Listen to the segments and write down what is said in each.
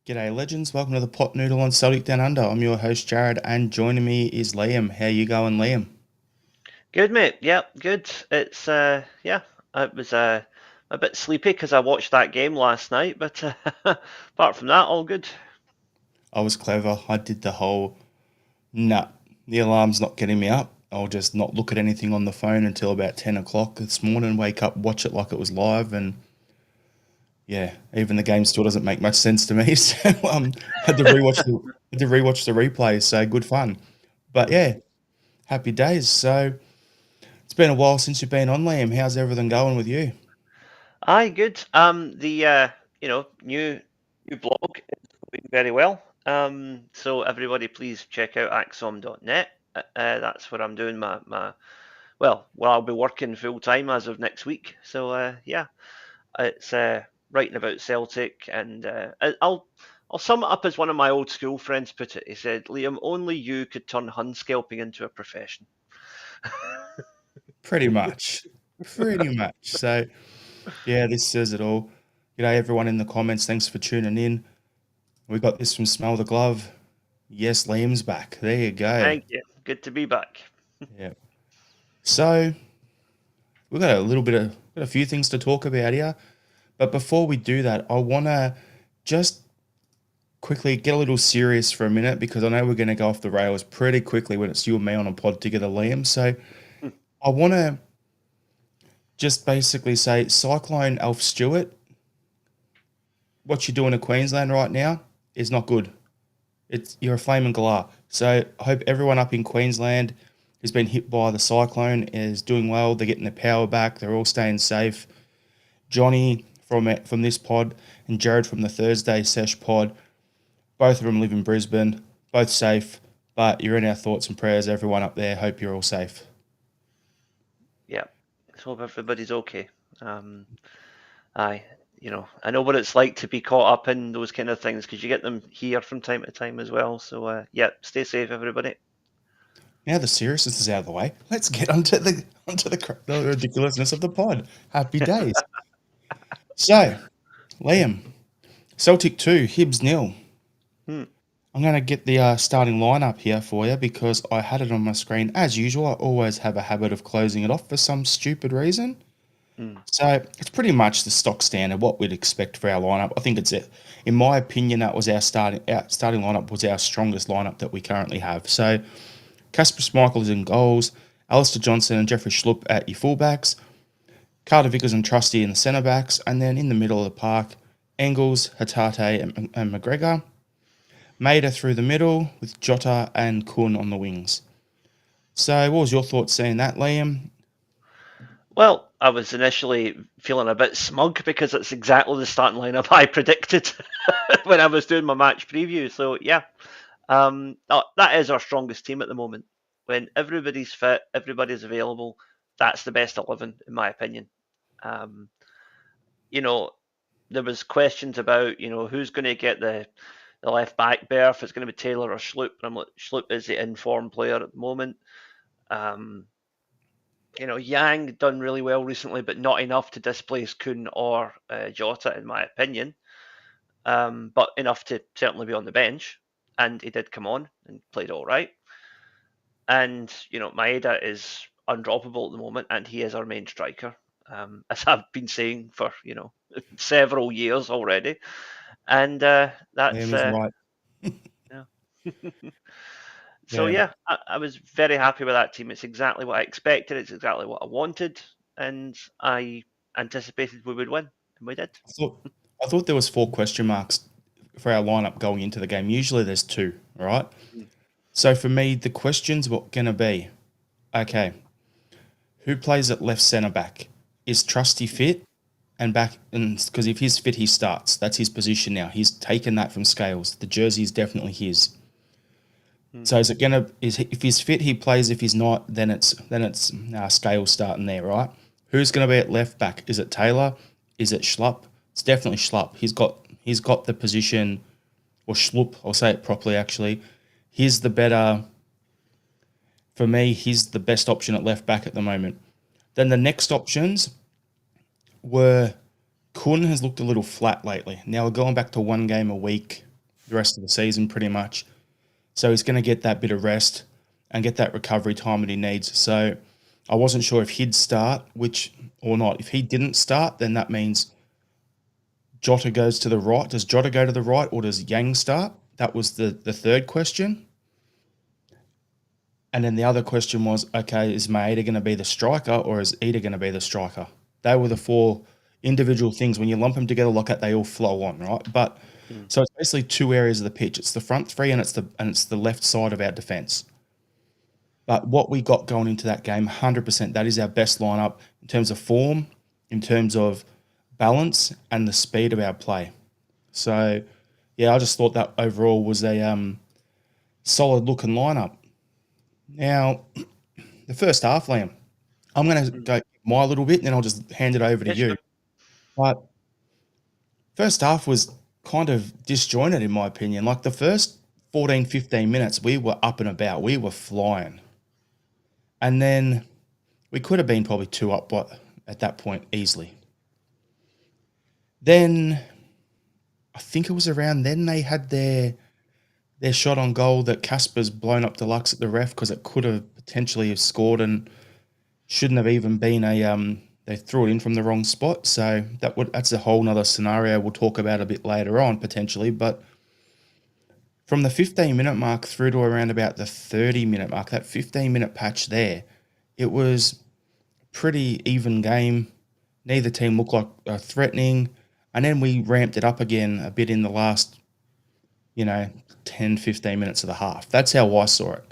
G'day, legends. Welcome to the Pot Noodle on Celtic Down Under. I'm your host, Jared, and joining me is Liam. How you going, Liam? Good, mate. Yeah, good. It's yeah, it was a bit sleepy because I watched that game last night, but apart from that, all good. I was clever. I did the whole, nah, the alarm's not getting me up. I'll just not look at anything on the phone until about 10 o'clock this morning, wake up, watch it like it was live, and yeah, even the game still doesn't make much sense to me. So had to rewatch the replays, so good fun. But yeah, happy days. So it's been a while since you've been on, Liam. How's everything going with you? Aye, good. The new blog is going very well. So everybody, please check out axom.net. That's where I'm doing my I'll be working full time as of next week. So yeah, it's writing about Celtic, and I'll sum it up as one of my old school friends put it. He said, "Liam, only you could turn hun scalping into a profession." Pretty much. Pretty much. So yeah, this says it all. G'day everyone in the comments. Thanks for tuning in. We got this from Smell the Glove. Yes, Liam's back. There you go. Thank you. Good to be back. Yeah. So we've got a few things to talk about here. But before we do that, I wanna just quickly get a little serious for a minute because I know we're gonna go off the rails pretty quickly when it's you and me on a pod together, Liam. So I wanna just basically say Cyclone Alf Stewart, what you're doing in Queensland right now is not good. You're a flaming galah. So I hope everyone up in Queensland who's been hit by the cyclone is doing well. They're getting their power back. They're all staying safe. Johnny from this pod and Jared from the Thursday Sesh pod, both of them live in Brisbane, both safe. But you're in our thoughts and prayers. Everyone up there, hope you're all safe. Yeah. Let's hope everybody's okay. Um, aye. I know what it's like to be caught up in those kind of things because you get them here from time to time as well. So yeah, stay safe, everybody. Now the seriousness is out of the way. Let's get onto the ridiculousness of the pod. Happy days. So, Liam, Celtic 2, Hibs nil. Hmm. I'm going to get the starting lineup here for you because I had it on my screen. As usual, I always have a habit of closing it off for some stupid reason. Hmm. So it's pretty much the stock standard, what we'd expect for our lineup. I think in my opinion, that was our starting lineup was our strongest lineup that we currently have. So Casper Schmeichel is in goals, Alistair Johnson and Jeffrey Schlupp at your fullbacks, Carter Vickers and Trusty in the centre backs, and then in the middle of the park, Engels, Hatate, and McGregor. Maida through the middle with Jota and Kun on the wings. So, what was your thoughts seeing that, Liam? Well, I was initially feeling a bit smug because it's exactly the starting lineup I predicted when I was doing my match preview. So yeah, that is our strongest team at the moment. When everybody's fit, everybody's available, that's the best 11 in my opinion. Um, you know, there was questions about who's going to get the left back berth. It's going to be Taylor or Schlupp. And I'm like, Schlupp is the informed player at the moment. Um, Yang done really well recently, but not enough to displace Kun or Jota, in my opinion. But enough to certainly be on the bench, and he did come on and played all right. And Maeda is undroppable at the moment, and he is our main striker, as I've been saying for several years already. And Liam that's is right. yeah. So Yeah. yeah, I was very happy with that team. It's exactly what I expected. It's exactly what I wanted, and I anticipated we would win, and we did. I thought I thought there was four question marks for our lineup going into the game. Usually there's two, all right? So for me, the questions were going to be, okay, who plays at left centre back? Is Trusty fit? And back, and because if he's fit, he starts. That's his position now. He's taken that from Scales. The jersey is definitely his. Mm. So is it gonna if he's fit, he plays. If he's not, then it's Scales starting there, right? Who's gonna be at left back? Is it Taylor? Is it Schlupp? It's definitely Schlupp. He's got the position, or Schlupp. I'll say it properly. Actually, he's the better for me. He's the best option at left back at the moment. Then the next options were Kun has looked a little flat lately. Now we're going back to one game a week the rest of the season pretty much. So he's going to get that bit of rest and get that recovery time that he needs. So I wasn't sure if he'd start, which or not. If he didn't start, then that means Jota goes to the right. Does Jota go to the right or does Yang start? That was the third question. And then the other question was, okay, is Maeda going to be the striker or is Ida going to be the striker? They were the four individual things. When you lump them together like that, they all flow on, right? But Mm. so it's basically two areas of the pitch. It's the front three and it's the left side of our defence. But what we got going into that game, 100%, that is our best lineup in terms of form, in terms of balance, and the speed of our play. So, yeah, I just thought that overall was a solid looking lineup. Now, the first half, Liam, I'm going to Mm. go my little bit, and then I'll just hand it over to Yeah, you. sure. But first half was kind of disjointed, in my opinion. Like the first 14, 15 minutes, we were up and about, we were flying. And then we could have been probably two up but at that point easily. Then I think it was around then they had their shot on goal that Casper's blown up deluxe at the ref because it could have potentially have scored and shouldn't have even been a they threw it in from the wrong spot. So that's a whole nother scenario we'll talk about a bit later on potentially. But from the 15-minute mark through to around about the 30-minute mark, that 15-minute patch there, it was pretty even game. Neither team looked like threatening. And then we ramped it up again a bit in the last, 10, 15 minutes of the half. That's how I saw it.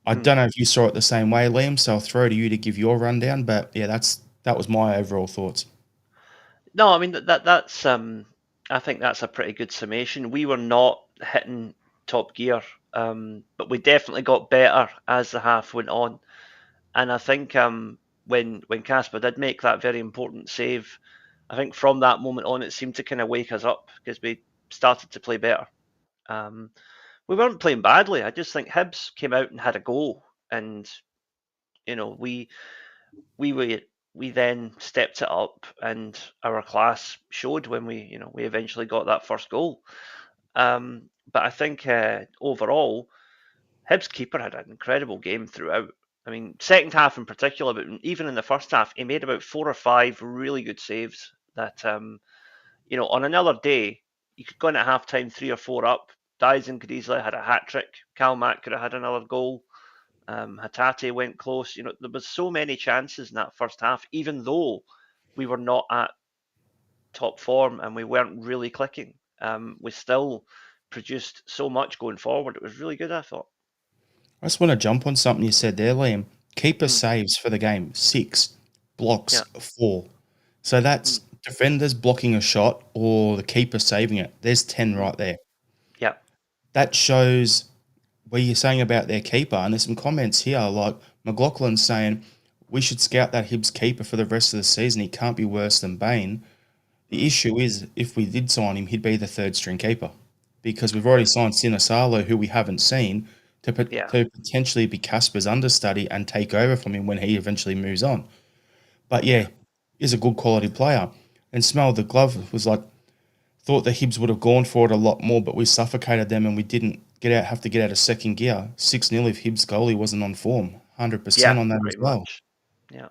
I Mm. don't know if you saw it the same way, Liam, so I'll throw to you to give your rundown. But yeah, that was my overall thoughts. No, I mean that's I think that's a pretty good summation. We were not hitting top gear, but we definitely got better as the half went on. And I think when Casper did make that very important save, I think from that moment on it seemed to kind of wake us up because we started to play better. Um, we weren't playing badly. I just think Hibs came out and had a goal, and you know we were we then stepped it up, and our class showed when we eventually got that first goal. But I think overall, Hibs keeper had an incredible game throughout. I mean, second half in particular, but even in the first half, he made about 4 or 5 really good saves. That on another day, you could go in at half time 3 or 4 up. Dyson could easily have had a hat trick. Calmac could have had another goal. Hatate went close. There was so many chances in that first half, even though we were not at top form and we weren't really clicking. We still produced so much going forward. It was really good, I thought. I just want to jump on something you said there, Liam. Keeper Mm, saves for the game, 6. Blocks, yeah. 4. So that's Mm, defenders blocking a shot or the keeper saving it. There's 10 mm, right there. yeah. That shows what you're saying about their keeper. And there's some comments here like McLaughlin saying we should scout that Hibs keeper for the rest of the season. He can't be worse than Bain. The Mm, issue is if we did sign him, he'd be the third string keeper because we've already signed Sinisalo, who we haven't seen, yeah. to potentially be Casper's understudy and take over from him when he eventually moves on. But Yeah. yeah, he's a good quality player. And Smell the Glove was like, thought the Hibs would have gone for it a lot more, but we suffocated them and we didn't have to get out of second gear. 6-0 if Hibs goalie wasn't on form. 100% Yeah. on that as Pretty well. much. Yeah.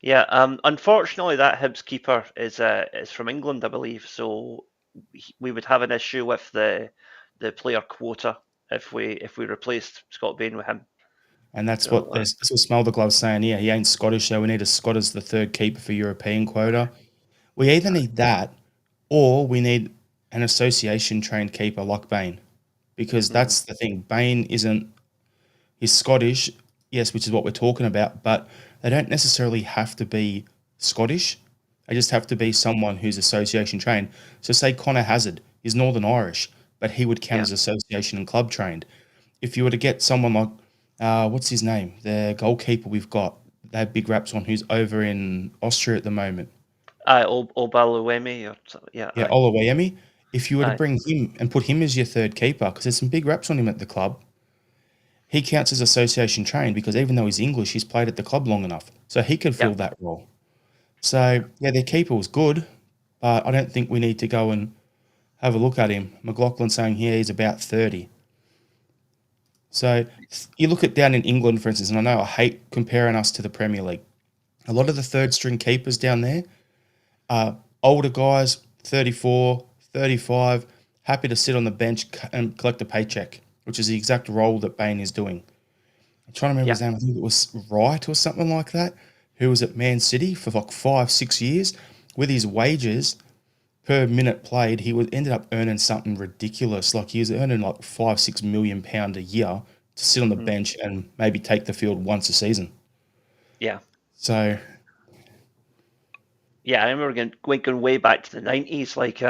Yeah. Unfortunately, that Hibs keeper is from England, I believe. So we would have an issue with the player quota if we replaced Scott Bain with him. And So that's what Smell the Glove's saying. Yeah, he ain't Scottish, so we need a Scot as the third keeper for European quota. We either need that or we need an association trained keeper like Bain. Because mm, that's the thing. Bain isn't he's Scottish, yes, which is what we're talking about, but they don't necessarily have to be Scottish. They just have to be someone who's association trained. So say Connor Hazard is Northern Irish, but he would count yeah. as association and club trained. If you were to get someone like what's his name? The goalkeeper we've got, they have big raps on who's over in Austria at the moment. Aye, Obaluwemi or something. Yeah, Yeah, aye, Olawayemi. If you were to aye, bring him and put him as your third keeper, because there's some big raps on him at the club, he counts as association trained because even though he's English, he's played at the club long enough. So he could yeah, fill that role. So, yeah, their keeper was good, but I don't think we need to go and Have a look at him. McLaughlin saying here he's about 30. So you look at down in England, for instance, and I know I hate comparing us to the Premier League. A lot of the third string keepers down there are older guys, 34, 35, happy to sit on the bench and collect a paycheck, which is the exact role that Bain is doing. I'm trying to remember Yeah. his name. I think it was Wright or something like that, who was at Man City for like 5, 6 years. With his wages per minute played, he ended up earning something ridiculous. Like he was earning like £5, 6 million a year to sit on the Hmm. bench and maybe take the field once a season. Yeah. So Yeah, I remember going way back to the 90s, like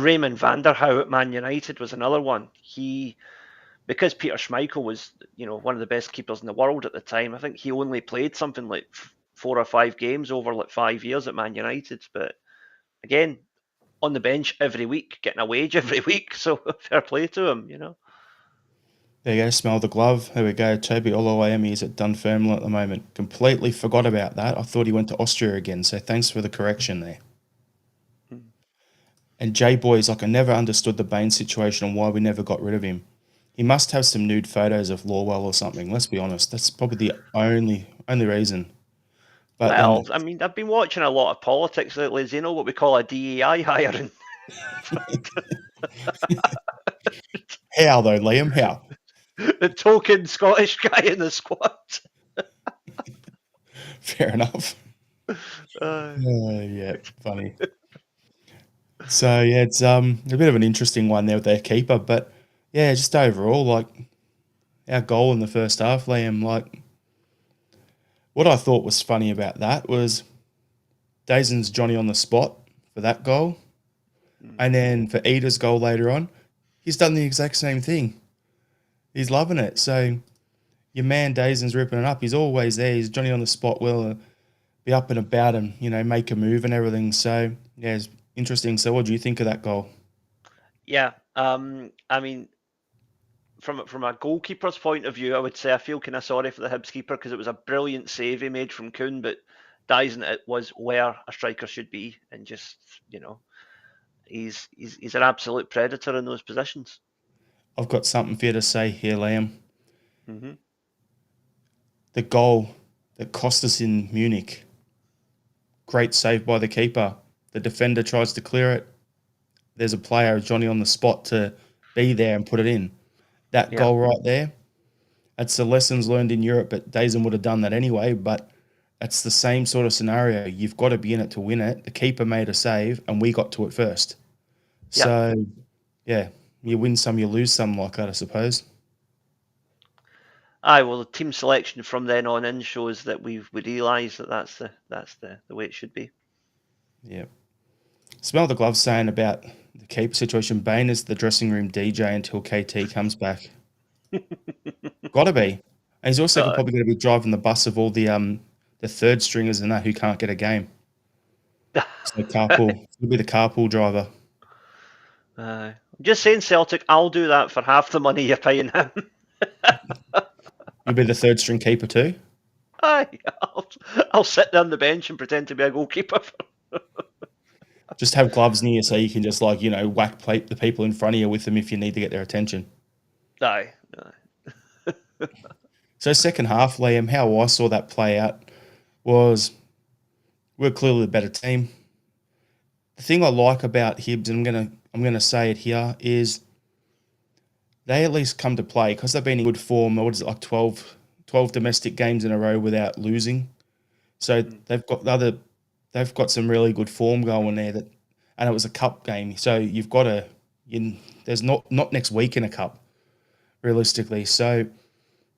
Raymond van der Houw at Man United was another one. Because Peter Schmeichel was, one of the best keepers in the world at the time, I think he only played something like 4 or 5 games over like 5 years at Man United. But again, on the bench every week, getting a wage every week. So fair play to him. there you go, smell the glove. There we go. Toby Oluwayemi is at Dunfermline at the moment. Completely forgot about that. I thought he went to Austria again, so thanks for the correction there. Mm. And J-Boy's like, I never understood the Bain situation and why we never got rid of him. He must have some nude photos of Lorwell or something. Let's be honest. That's probably the only reason. But Well, then, I mean, I've been watching a lot of politics lately. You know what we call a DEI hiring? how though, Liam? How? The token Scottish guy in the squad. Fair enough. Uh, Yeah, funny. So yeah, it's a bit of an interesting one there with their keeper, but yeah, just overall, like our goal in the first half, Liam, like what I thought was funny about that was Dazen's Johnny on the spot for that goal. And then for Ida's goal later on, he's done the exact same thing. He's loving it. So your man Dazen's ripping it up. He's always there. He's Johnny on the spot, will be up and about and, make a move and everything. So, yeah, it's interesting. So what do you think of that goal? yeah, I mean, from a goalkeeper's point of view, I would say I feel kind of sorry for the Hibs keeper because it was a brilliant save he made from Kuhn, but Dyson it was where a striker should be, and just he's an absolute predator in those positions. I've got something for you to say here, Liam. Hmm. The goal that cost us in Munich, great save by the keeper. The defender tries to clear it. There's a player, Johnny, on the spot to be there and put it in. That Yeah, goal right there, that's the lessons learned in Europe, but Dazen would have done that anyway. But it's the same sort of scenario. You've got to be in it to win it. The keeper made a save, and we got to it first. yeah. So, yeah, you win some, you lose some, like that, I suppose. Aye, well, the team selection from then on in shows that we realised that that's the way it should be. Yeah. Smell the gloves saying about the keeper situation. Bain is the dressing room DJ until KT comes back. Got to be. And he's also Uh, probably going to be driving the bus of all the third stringers and that who can't get a game. So carpool. He'll be the carpool driver. I'm just saying, Celtic, I'll do that for half the money you're paying him. You'll be the third string keeper too. Aye, I'll sit there on the bench and pretend to be a goalkeeper. Just have gloves near so you can just whack the people in front of you with them if you need to get their attention. Aye. So second half, Liam, how I saw that play out was we're clearly the better team. The thing I like about Hibs, and I'm gonna say it here, is they at least come to play because they've been in good form. What is it, like 12 domestic games in a row without losing? So they've got some really good form going there. And it was a cup game, so you've got to. There's not next week in a cup, realistically. So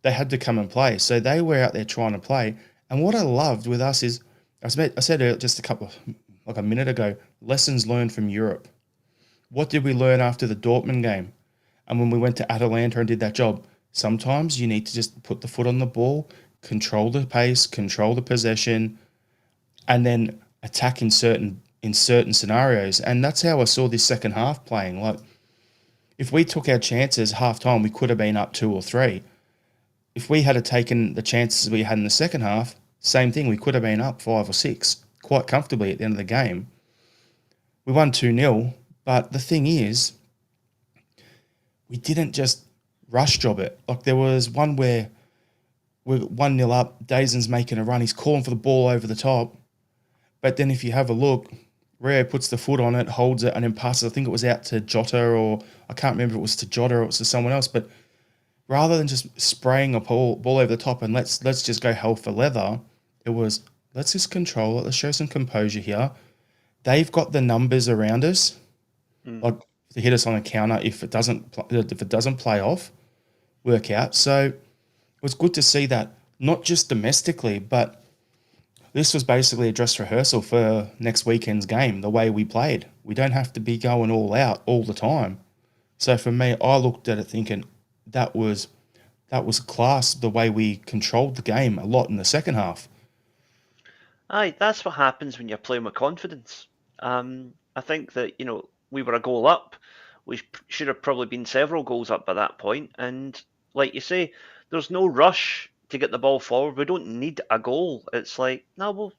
they had to come and play. So they were out there trying to play. And what I loved with us is, I said just like a minute ago, lessons learned from Europe. What did we learn after the Dortmund game? And when we went to Atalanta and did that job, sometimes you need to just put the foot on the ball, control the pace, control the possession, and then attack in certain scenarios. And that's how I saw this second half playing. Like, if we took our chances half time, we could have been up 2 or 3. If we had taken the chances we had in the second half, same thing, we could have been up 5 or 6 quite comfortably at the end of the game. We won 2-0, But the thing is, we didn't just rush job it. Like there was one where we're 1-0 up, Dazen's making a run, he's calling for the ball over the top. But then if you have a look, Rio puts the foot on it, holds it, and then passes. I think it was out to Jota, or I can't remember if it was to Jota or it was to someone else. But rather than just spraying a ball over the top and let's just go hell for leather, it was let's just control it. Let's show some composure here. They've got the numbers around us, Mm. like to hit us on a counter if it doesn't play off, work out. So it was good to see that not just domestically, but this was basically a dress rehearsal for next weekend's game. The way we played, we don't have to be going all out all the time. So for me, I looked at it thinking that was class. The way we controlled the game a lot in the second half. Aye, that's what happens when you're playing with confidence. I think that, we were a goal up. We should have probably been several goals up by that point. And like you say, there's no rush to get the ball forward. We don't need a goal. It's like, no,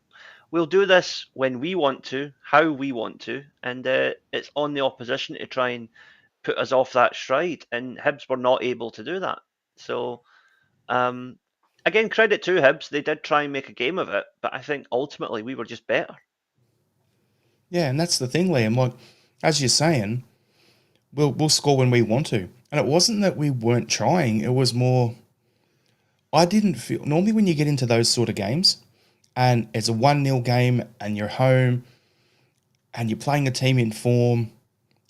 we'll do this when we want to, how we want to, and it's on the opposition to try and put us off that stride. And Hibs were not able to do that. So um, again, credit to Hibs. They did try and make a game of it, but I think ultimately we were just better. Yeah, and that's the thing, Liam. Like as you're saying, we'll score when we want to, and it wasn't that we weren't trying. It was more I didn't feel normally when you get into those sort of games, and it's a 1-0 game, and you're home, and you're playing a team in form.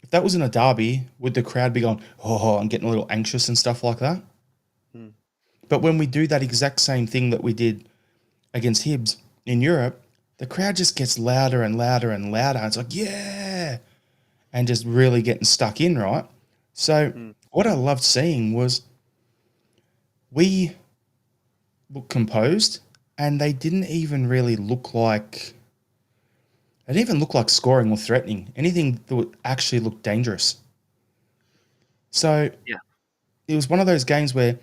If that was in a derby, would the crowd be going, oh, I'm getting a little anxious and stuff like that? Hmm. But when we do that exact same thing that we did against Hibs in Europe, the crowd just gets louder and louder and louder. It's like, yeah, and just really getting stuck in, right? So Hmm. what I loved seeing was we looked composed, and they didn't even really look like they didn't even look like scoring or threatening anything that would actually look dangerous. So Yeah. it was one of those games where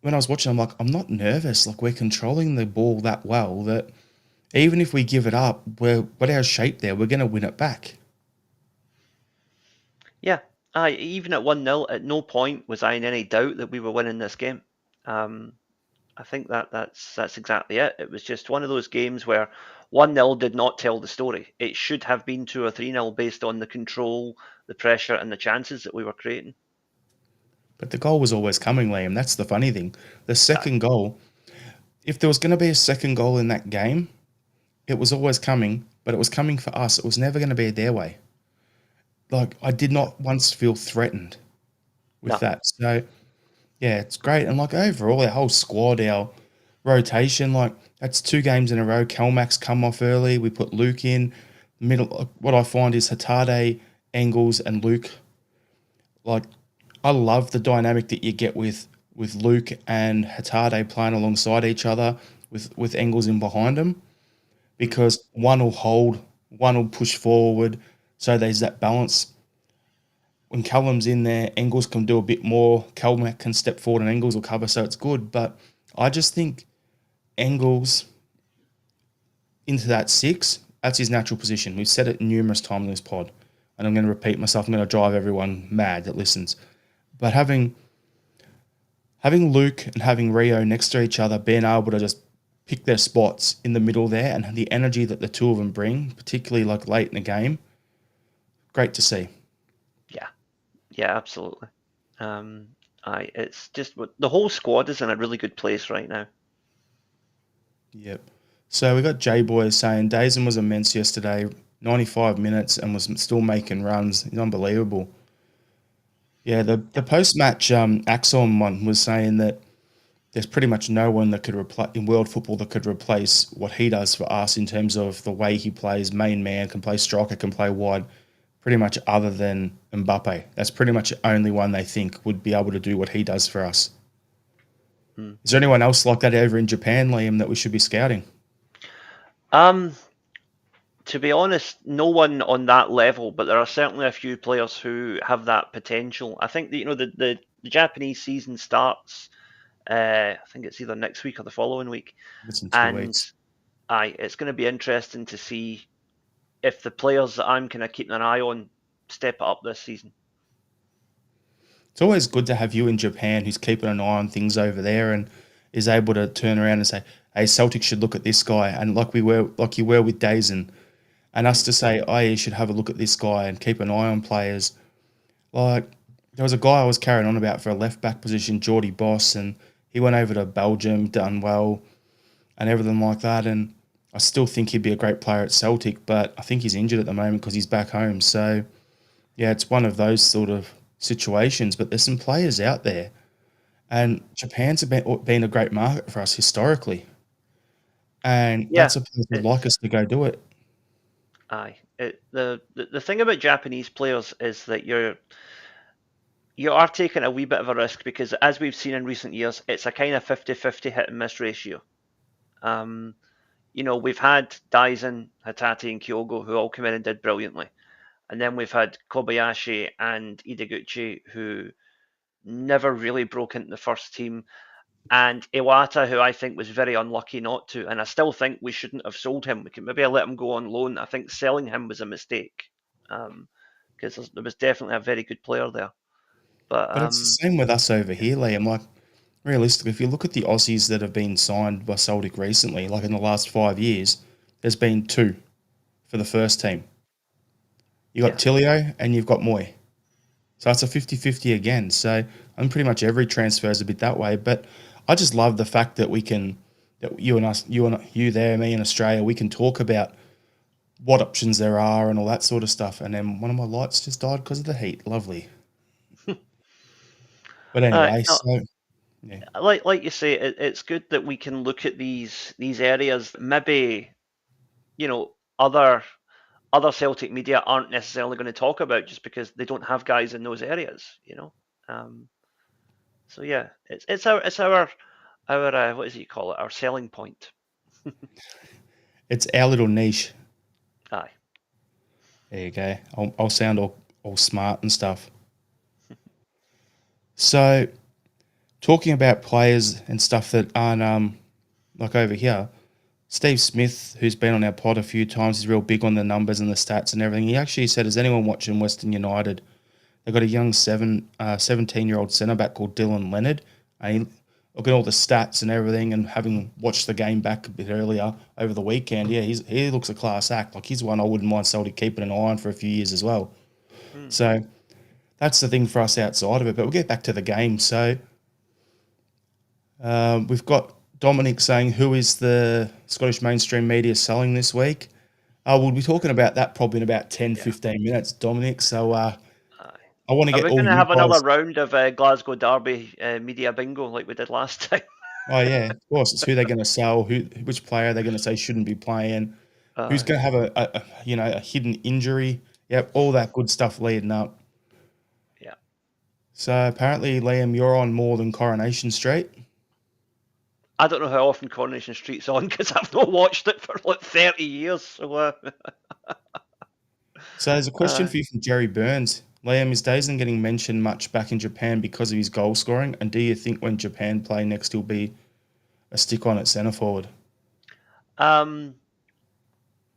when I was watching, I'm like, I'm not nervous. Like we're controlling the ball that well that even if we give it up, we're got our shape there. We're going to win it back. Yeah. Aye, even at 1-0, at no point was I in any doubt that we were winning this game. Um, I think that's exactly it. It was just one of those games where 1-0 did not tell the story. It should have been 2 or 3-0 based on the control, the pressure, and the chances that we were creating. But the goal was always coming, Liam. That's the funny thing. The Aye. second goal, if there was going to be a second goal in that game, it was always coming, but it was coming for us. It was never going to be their way. Like I did Yeah. not once feel threatened with No. that. So yeah, it's great. And like overall, our whole squad, our rotation, like that's 2 games in a row. Kelmack's come off early. We put Luke in. Middle. What I find is Hatade, Engels, and Luke. Like I love the dynamic that you get with Luke and Hatade playing alongside each other with Engels in behind them Mm. because one will hold, one will push forward. So there's that balance. When Callum's in there, Engels can do a bit more. Callum can step forward and Engels will cover, so it's good. But I just think Engels into that 6, that's his natural position. We've said it numerous times in this pod, and I'm going to repeat myself. I'm going to drive everyone mad that listens. But having Luke and having Rio next to each other, being able to just pick their spots in the middle there, and the energy that the two of them bring, particularly like late in the game, great to see. Yeah. Yeah, absolutely. It's just the whole squad is in a really good place right now. Yep. So we got J Boy saying Dazen was immense yesterday, 95 minutes, and was still making runs. He's unbelievable. Yeah, the Yeah. post match Axon one was saying that there's pretty much no one that could replace in world football that could replace what he does for us in terms of the way he plays. Main man can play striker, can play wide. Pretty much other than Mbappe, that's pretty much the only one they think would be able to do what he does for us. Hmm. Is there anyone else like that over in Japan, Liam, that we should be scouting? Um, to be honest, no one on that level, but there are certainly a few players who have that potential. I think that the Japanese season starts. I think it's either next week or the following week, It's in two and weeks. it's going to be interesting to see if the players that I'm kind of keeping an eye on step it up this season. It's always good to have you in Japan who's keeping an eye on things over there and is able to turn around and say, hey, Celtic should look at this guy. And like you were with Dazen, and us Mm. to say, oh, you should have a look at this guy and keep an eye on players. Like, there was a guy I was carrying on about for a left back position, Geordie Boss, and he went over to Belgium, done well, and everything like that. And I still think he'd be a great player at Celtic, but I think he's injured at the moment because he's back home. So, yeah, it's one of those sort of situations. But there's some players out there, and Japan's been a great market for us historically. And Yeah, that's a place would like it's us to go do it. aye. The thing about Japanese players is that you are taking a wee bit of a risk because, as we've seen in recent years, it's a kind of 50-50 hit and miss ratio. Um, we've had Daisen, Hatate, and Kyogo who all come in and did brilliantly. And then we've had Kobayashi and Ideguchi who never really broke into the first team. And Iwata, who I think was very unlucky not to. And I still think we shouldn't have sold him. We could maybe have let him go on loan. I think selling him was a mistake because there was definitely a very good player there. But But it's the same with us over here, Liam. Like, realistically, if you look at the Aussies that have been signed by Celtic recently, like in the last 5 years, there's been two for the first team. You got yeah, Tilio and you've got Moy. So it's a 50-50 again. So I'm pretty much every transfer is a bit that way. But I just love the fact that we can, that you and us, you there, me in Australia, we can talk about what options there are and all that sort of stuff. And then one of my lights just died because of the heat. Lovely. But anyway, no, so yeah. like you say, it's good that we can look at these areas. Maybe other Celtic media aren't necessarily going to talk about just because they don't have guys in those areas. Um, so yeah, it's our what is it you call it? Our selling point. It's our little niche. Aye. There you go. I'll sound all smart and stuff. So, talking about players and stuff that aren't like over here, Steve Smith, who's been on our pod a few times, is real big on the numbers and the stats and everything. He actually said, "Is anyone watching Western United? They've got a young 17-year-old centre back called Dylan Leonard, and he, looking at all the stats and everything, and having watched the game back a bit earlier over the weekend, yeah, he looks a class act. Like he's one I wouldn't mind Celtic keeping an eye on for a few years as well. Hmm. So that's the thing for us outside of it. But we'll get back to the game. So we've got Dominic saying, who is the Scottish mainstream media selling this week? We'll be talking about that probably in about 10, Yeah. 15 minutes, Dominic. So I Aye. want to Are get we all going to you have another guys. round of Glasgow Derby media bingo like we did last time? Oh, yeah, of course. It's who they're going to sell, which player they're going to say shouldn't be playing, who's Aye. going to have a hidden injury. Yep, all that good stuff leading up. Yeah. So apparently, Liam, you're on more than Coronation Street. I don't know how often Coronation Street's on because I've not watched it for like 30 years. So, So there's a question uh, for you from Jerry Burns. Liam, is Dazen getting mentioned much back in Japan because of his goal scoring? And do you think when Japan play next, he'll be a stick on at centre forward? um,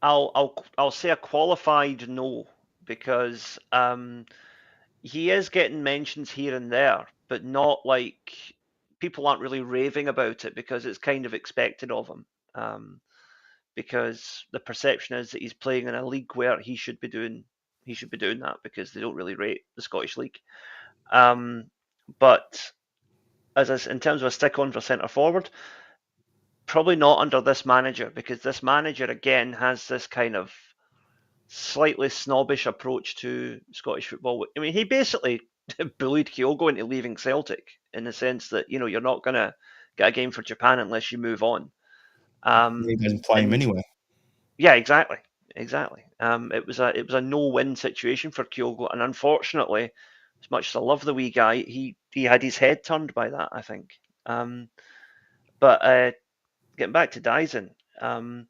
I'll say a qualified no because he is getting mentions here and there, but not like people aren't really raving about it because it's kind of expected of him. Because the perception is that he's playing in a league where he should be doing that because they don't really rate the Scottish League. Um, but in terms of a stick on for centre forward, probably not under this manager because this manager again has this kind of slightly snobbish approach to Scottish football. I mean, he basically bullied Kyogo into leaving Celtic in the sense that you're not going to get a game for Japan unless you move on. He Um, doesn't play him and anyway. yeah, exactly, exactly. It was a no-win situation for Kyogo, and unfortunately, as much as I love the wee guy, he had his head turned by that, I think. Um, but getting back to Dyson, um,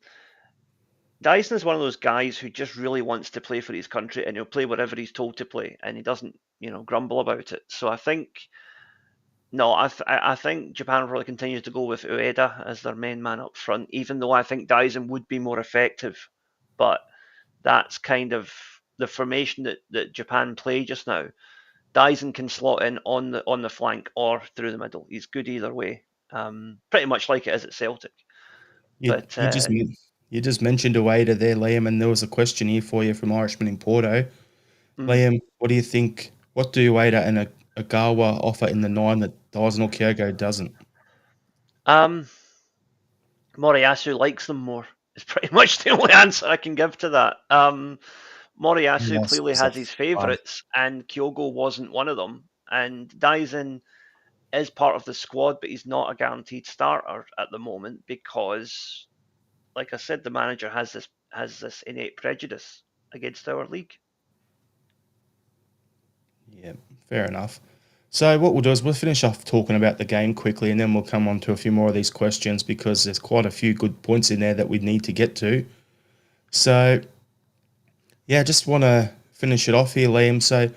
Dyson is one of those guys who just really wants to play for his country, and he'll play whatever he's told to play, and he doesn't, grumble about it. So I think no, I think Japan will probably continue to go with Ueda as their main man up front, even though I think Dyson would be more effective. But that's kind of the formation that Japan play just now, Dyson can slot in on the flank or through the middle. He's good either way. Pretty much like it is at Celtic. You But you just you just mentioned a waiter there, Liam, and there was a question here for you from Irishman in Porto. mm, Liam, what do you think? What do Waiter and a Gawa offer in the nine that Dyson or Kyogo doesn't? um, Moriyasu likes them more. Is pretty much the only answer I can give to that. Moriyasu Yes, clearly so has his far. favourites, and Kyogo wasn't one of them. And Dyson is part of the squad, but he's not a guaranteed starter at the moment because, like I said, the manager has this innate prejudice against our league. Yeah, fair enough. So what we'll do is we'll finish off talking about the game quickly, and then we'll come on to a few more of these questions because there's quite a few good points in there that we need to get to. So yeah, just want to finish it off here, Liam. So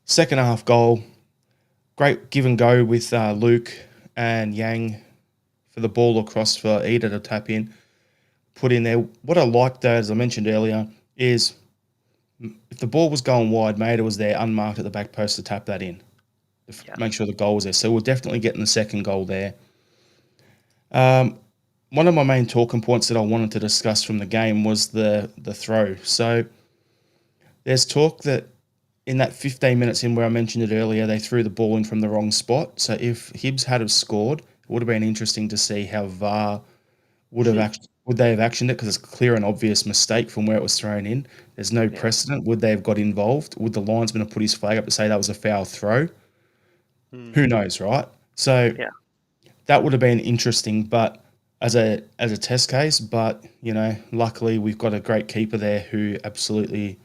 second half goal, great give and go with Luke and Yang for the ball across for Ida to tap in, put in there. What I liked, though, as I mentioned earlier, is if the ball was going wide, Maida was there unmarked at the back post to tap that in, to Yeah, make sure the goal was there. So we're definitely getting the second goal there. Um, one of my main talking points that I wanted to discuss from the game was the throw. So there's talk that in that 15 minutes in where I mentioned it earlier, they threw the ball in from the wrong spot. So if Hibs had have scored, it would have been interesting to see how VAR would they have actioned it because it's a clear and obvious mistake from where it was thrown in. There's no yeah, precedent. Would they have got involved? Would the linesman have put his flag up to say that was a foul throw? mm, Who knows, right? So yeah, that would have been interesting, but as a test case. But luckily we've got a great keeper there who absolutely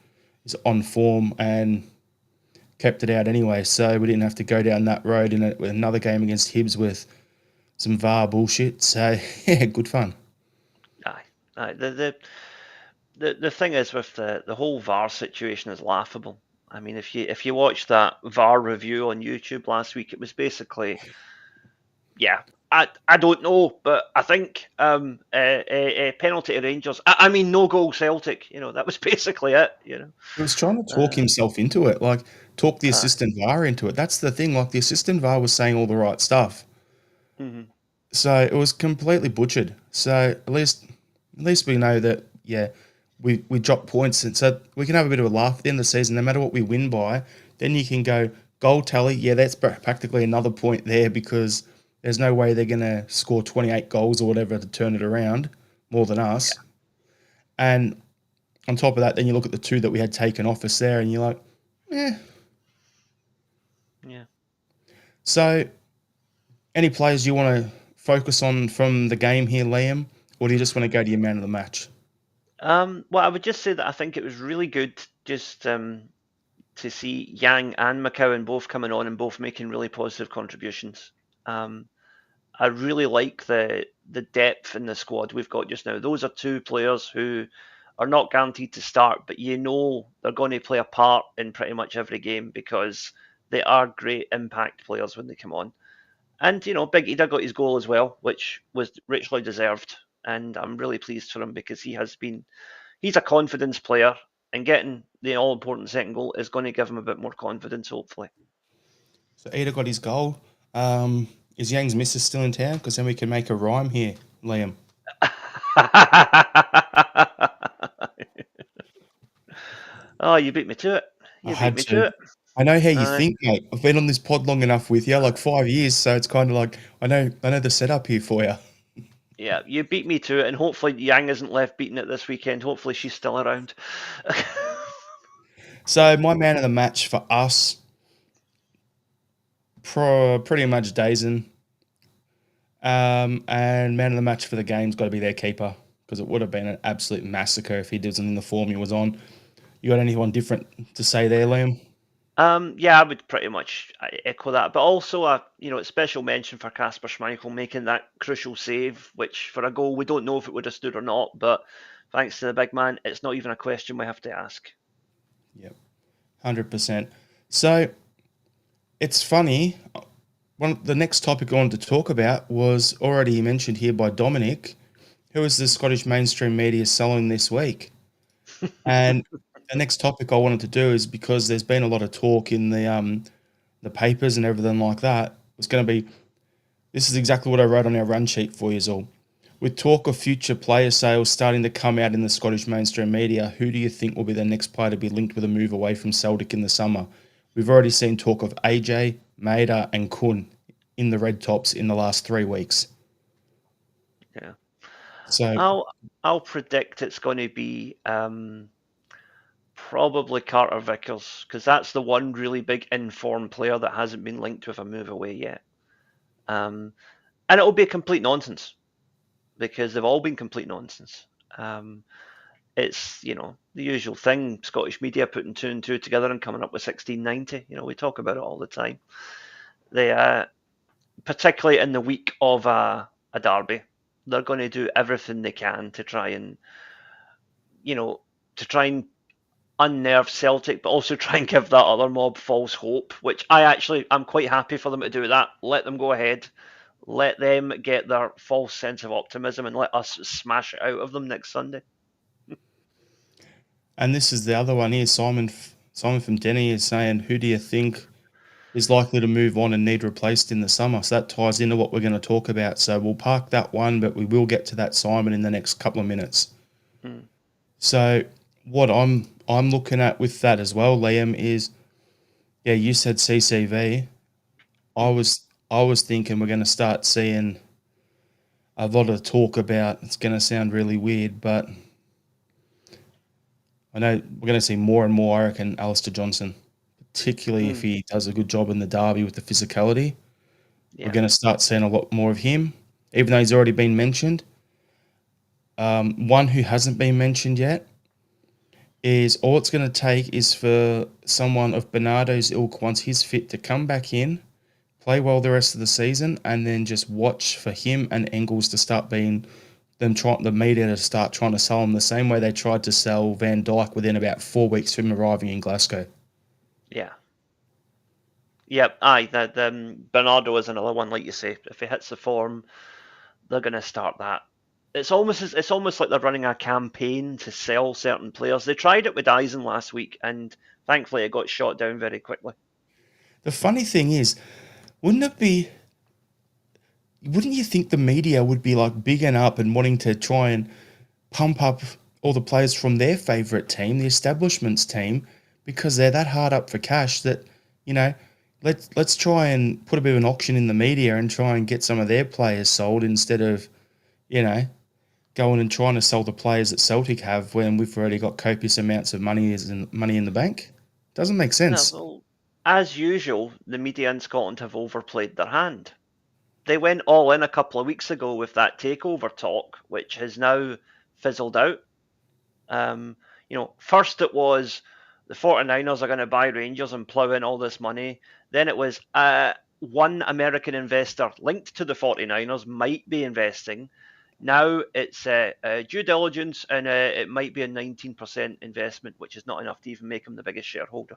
is on form and kept it out anyway. So we didn't have to go down that road in with another game against Hibs with some VAR bullshit. So yeah, good fun. aye, aye. The thing is with the whole VAR situation is laughable. I mean, if you watch that VAR review on YouTube last week, it was basically, yeah, I don't know, but I think a penalty to Rangers. I mean, no goal Celtic. That was basically it. He was trying to talk Uh, himself into it, like talk the uh, assistant VAR into it. That's the thing. Like the assistant VAR was saying all the right stuff, mhm, so it was completely butchered. So at least we know that we dropped points, and so we can have a bit of a laugh at the end of the season. No matter what we win by, then you can go goal tally. Yeah, that's practically another point there because there's no way they're going to score 28 goals or whatever to turn it around more than us. yeah, And on top of that, then you look at the two that we had taken off us there, and you're like, eh. yeah. So, any players you want to focus on from the game here, Liam, or do you just want to go to your man of the match? Well, I would just say that I think it was really good just to see Yang and McCowan both coming on and both making really positive contributions. Um, I really like the depth in the squad we've got just now. Those are two players who are not guaranteed to start, but they're going to play a part in pretty much every game because they are great impact players when they come on. And Big Ida got his goal as well, which was richly deserved. And I'm really pleased for him because he's a confidence player, and getting the all important second goal is going to give him a bit more confidence, hopefully. So, Ida got his goal. Is Yang's missus still in town? Because then we can make a rhyme here, Liam. Oh, you beat me to it. I You beat had me to. to it. I know how you Aye. think, mate. I've been on this pod long enough with you, like 5 years, so it's kind of like I know the setup here for you. Yeah, you beat me to it, and hopefully Yang isn't left beating it this weekend. Hopefully she's still around. So my man of the match for us, pretty much Dazen. And man of the match for the game's got to be their keeper because it would have been an absolute massacre if he wasn't in the form he was on. You got anyone different to say there, Liam? Yeah, I would pretty much echo that, but also a special mention for Casper Schmeichel making that crucial save, which for a goal we don't know if it would have stood or not, but thanks to the big man, it's not even a question we have to ask. Yep, 100%. So it's funny. The next topic I wanted to talk about was already mentioned here by Dominic, who is the Scottish mainstream media selling this week. And the next topic I wanted to do is because there's been a lot of talk in the papers and everything like that. It's going to be this is exactly what I wrote on our run sheet for you all. With talk of future player sales starting to come out in the Scottish mainstream media, who do you think will be the next player to be linked with a move away from Celtic in the summer? We've already seen talk of AJ, Maida, and Kun in the Red Tops in the last 3 weeks. Yeah. So I'll predict it's going to be probably Carter Vickers, because that's the one really big informed player that hasn't been linked with a move away yet. And it'll be a complete nonsense, because they've all been complete nonsense. It's, the usual thing, Scottish media putting two and two together and coming up with 1690. We talk about it all the time. They, particularly in the week of a derby, they're going to do everything they can to try and, unnerve Celtic, but also try and give that other mob false hope, which I'm quite happy for them to do that. Let them go ahead. Let them get their false sense of optimism and let us smash it out of them next Sunday. and this is the other one here. Simon from Denny is saying, who do you think is likely to move on and need replaced in the summer? So that ties into what we're going to talk about. So we'll park that one, but we will get to that Simon in the next couple of minutes. So what I'm looking at with that as well, Liam, is you said CCV. I was thinking we're going to start seeing a lot of talk about. It's going to sound really weird, but I know we're going to see more and more. I reckon Alistair Johnson, particularly if he does a good job in the derby with the physicality. Yeah. We're going to start seeing a lot more of him, even though he's already been mentioned. One who hasn't been mentioned yet is all it's going to take is for someone of Bernardo's ilk, once he's fit, to come back in, play well the rest of the season, and then just watch for him and Engels to start being the media to start trying to sell him the same way they tried to sell Van Dijk within about 4 weeks from him arriving in Glasgow. Yeah. Yep. Aye. That Bernardo is another one, like you say. If he hits the form, they're going to start that. It's almost like they're running a campaign to sell certain players. They tried it with Eisen last week, and thankfully it got shot down very quickly. The funny thing is, wouldn't you think the media would be like bigging up and wanting to try and pump up all the players from their favourite team, the establishment's team, because they're that hard up for cash that, let's try and put a bit of an auction in the media and try and get some of their players sold instead of, going and trying to sell the players that Celtic have when we've already got copious amounts of money in the bank. Doesn't make sense. No, well, as usual, the media in Scotland have overplayed their hand. They went all in a couple of weeks ago with that takeover talk, which has now fizzled out. First it was the 49ers are going to buy Rangers and plough in all this money. Then it was one American investor linked to the 49ers might be investing. Now it's due diligence, and it might be a 19% investment, which is not enough to even make him the biggest shareholder.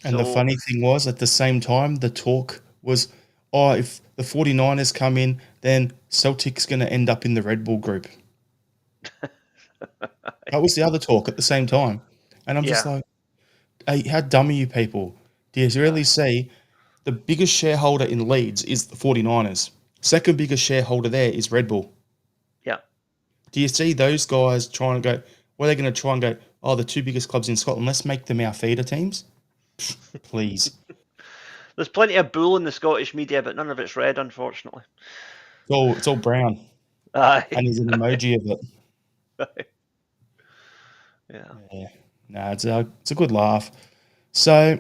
And the So, funny thing was, at the same time, the talk was, if the 49ers come in, then Celtic's going to end up in the Red Bull group. That was the other talk at the same time. And I'm just yeah, like, hey, how dumb are you people? Do you really see the biggest shareholder in Leeds is the 49ers? Second biggest shareholder there is Red Bull. yeah. Do you see those guys trying to go, well, they're going to try and go, the two biggest clubs in Scotland, let's make them our feeder teams? Please. There's plenty of bull in the Scottish media, but none of it's red, unfortunately. It's all brown. Aye. And there's an emoji of it. Yeah. Yeah. No, it's a good laugh. So,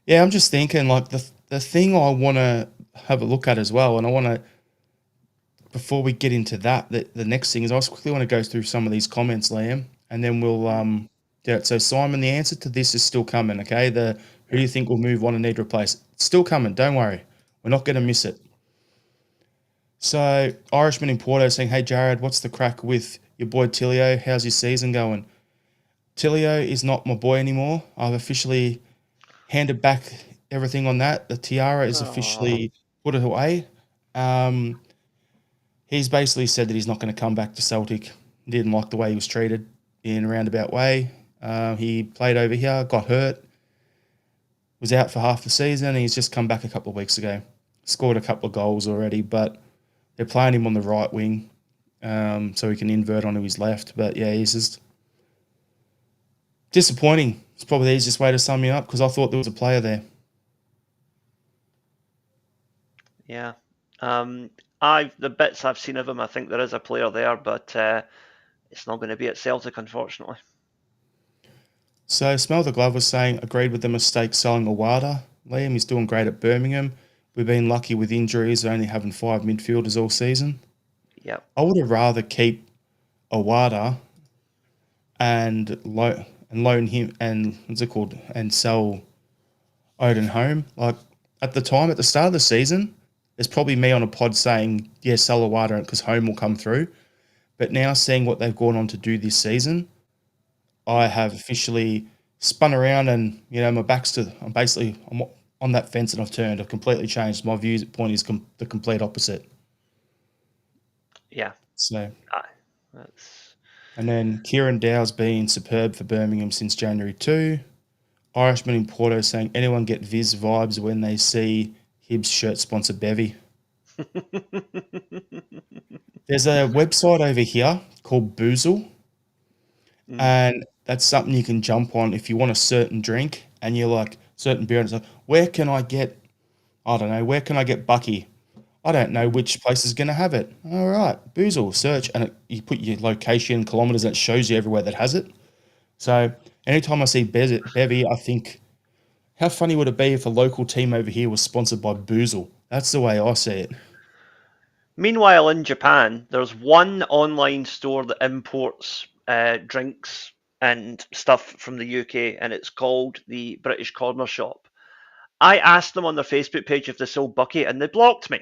yeah, I'm just thinking, like, the thing I want to have a look at as well, and I want to, before we get into that, the next thing is I just quickly want to go through some of these comments, Liam, and then we'll do it. So, Simon, the answer to this is still coming, okay? Who do you think will move on and need replaced? It's still coming, don't worry. We're not going to miss it. So, Irishman in Porto saying, hey, Jared, what's the crack with your boy Tilio? How's your season going? Tilio is not my boy anymore. I've officially handed back everything on that. The tiara is officially put it away. He's basically said that he's not going to come back to Celtic. He didn't like the way he was treated in a roundabout way. He played over here, got hurt, was out for half the season. He's just come back a couple of weeks ago. Scored a couple of goals already, but they're playing him on the right wing, so he can invert onto his left. But yeah, he's just disappointing. It's probably the easiest way to sum him up because I thought there was a player there. Yeah. The bits I've seen of him, I think there is a player there, but it's not going to be at Celtic, unfortunately. So Smell the Glove was saying, agreed with the mistake selling Awada. Liam, he's doing great at Birmingham. We've been lucky with injuries, only having 5 midfielders all season. Yeah. I would have rather keep Awada and loan him and and sell Odin home. Like at the time, at the start of the season, there's probably me on a pod saying, yeah, sell Awada because home will come through. But now seeing what they've gone on to do this season, I have officially spun around and, my back's to, I'm on that fence and I've turned. I've completely changed. My viewpoint is the complete opposite. Yeah. So, that's... And then Kieran Dow's been superb for Birmingham since January 2. Irishman in Porto saying, anyone get Viz vibes when they see Hibs shirt sponsor Bevy? There's a website over here called Boozle. And that's something you can jump on if you want a certain drink and you're like, certain beer. And it's like, where can I get Bucky? I don't know which place is going to have it. All right, Boozle, search. And you put your location, kilometers, and it shows you everywhere that has it. So anytime I see Bevy, I think, how funny would it be if a local team over here was sponsored by Boozle? That's the way I see it. Meanwhile, in Japan, there's one online store that imports drinks and stuff from the UK, and it's called the British Corner Shop. I asked them on their Facebook page if they sold Bucky, and they blocked me.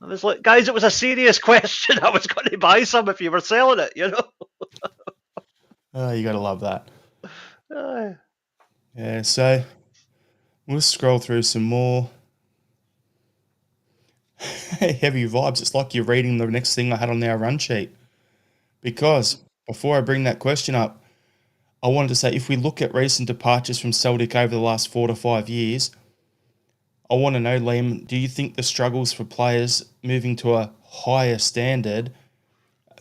I was like, guys, it was a serious question. I was going to buy some if you were selling it, Oh, you got to love that. Uh, Yeah, so we'll scroll through some more heavy vibes. It's like you're reading the next thing I had on our run sheet. Because before I bring that question up, I wanted to say if we look at recent departures from Celtic over the last 4 to 5 years, I want to know, Liam, do you think the struggles for players moving to a higher standard,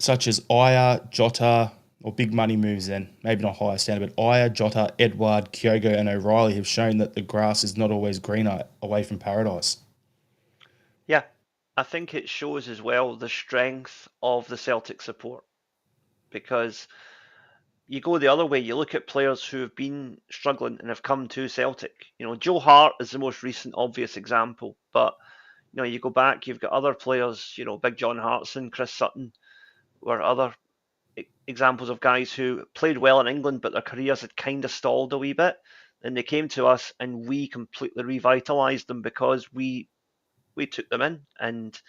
such as Aya, Jota, or big money moves then, maybe not higher standard, but Aya, Jota, Edward, Kyogo, and O'Reilly have shown that the grass is not always greener away from paradise? yeah, I think it shows as well the strength of the Celtic support, because you go the other way, you look at players who have been struggling and have come to Celtic. Joe Hart is the most recent obvious example, but you go back, you've got other players, Big John Hartson, Chris Sutton, were other examples of guys who played well in England, but their careers had kind of stalled a wee bit. Then they came to us, and we completely revitalised them because we took them in and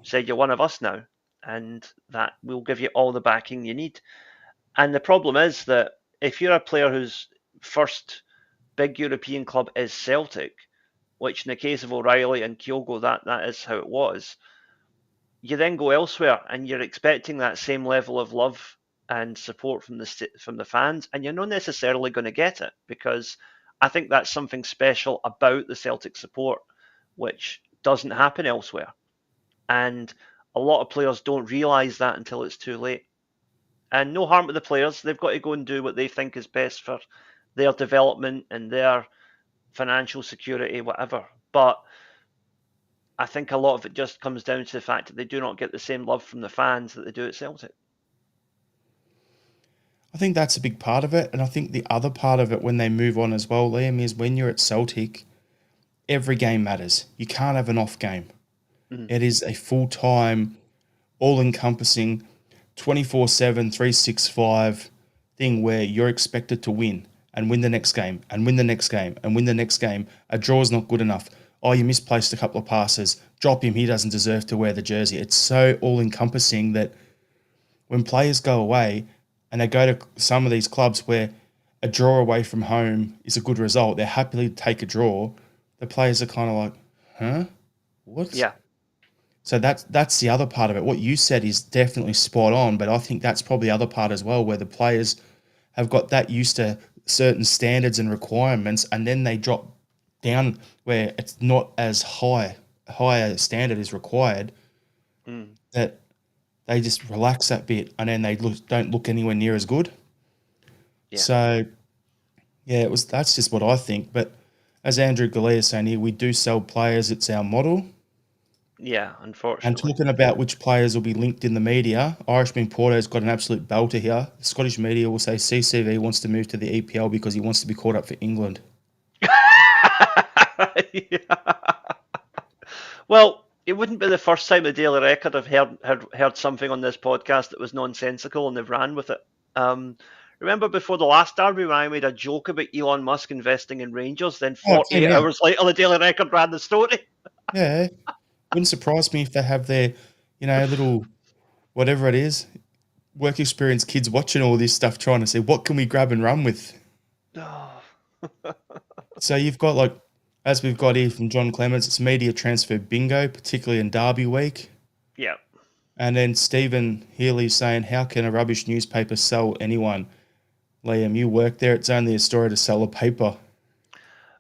said, "You're one of us now, and that we'll give you all the backing you need." And the problem is that if you're a player whose first big European club is Celtic, which in the case of O'Reilly and Kyogo, that is how it was, you then go elsewhere and you're expecting that same level of love and support from the fans, and you're not necessarily going to get it, because I think that's something special about the Celtic support, which doesn't happen elsewhere. And a lot of players don't realise that until it's too late. And no harm to the players, they've got to go and do what they think is best for their development and their financial security, whatever. But I think a lot of it just comes down to the fact that they do not get the same love from the fans that they do at Celtic. I think that's a big part of it. And I think the other part of it when they move on as well, Liam, is when you're at Celtic, every game matters. You can't have an off game. Mm-hmm. It is a full-time, all-encompassing, 24/7, 365 thing where you're expected to win and win the next game and win the next game and win the next game. A draw's not good enough. Oh, you misplaced a couple of passes. Drop him. He doesn't deserve to wear the jersey. It's so all-encompassing that when players go away and they go to some of these clubs where a draw away from home is a good result, they're happily to take a draw. The players are kind of like, huh? What? Yeah. So that's the other part of it. What you said is definitely spot on, but I think that's probably the other part as well, where the players have got that used to certain standards and requirements, and then they drop down where it's not as higher standard is required, Mm, that they just relax that bit, and then they don't look anywhere near as good. yeah. So yeah, that's just what I think. But as Andrew Galea is saying here, we do sell players. It's our model. Yeah, And unfortunately. talking about which players will be linked in the media, Irishman Porto's got an absolute belter here. The Scottish media will say CCV wants to move to the EPL because he wants to be called up for England. Yeah. Well, it wouldn't be the first time the Daily Record have heard something on this podcast that was nonsensical and they've ran with it. Um, remember before the last derby when I made a joke about Elon Musk investing in Rangers, then Oh, 10 48 out. hours later the Daily Record ran the story? Yeah. Wouldn't surprise me if they have their, little whatever it is, work experience kids watching all this stuff trying to see what can we grab and run with. Oh, So you've got as we've got here from John Clements, it's media transfer bingo, particularly in Derby week. yeah. And then Stephen Healy saying, how can a rubbish newspaper sell anyone? Liam, you work there. It's only a story to sell a paper.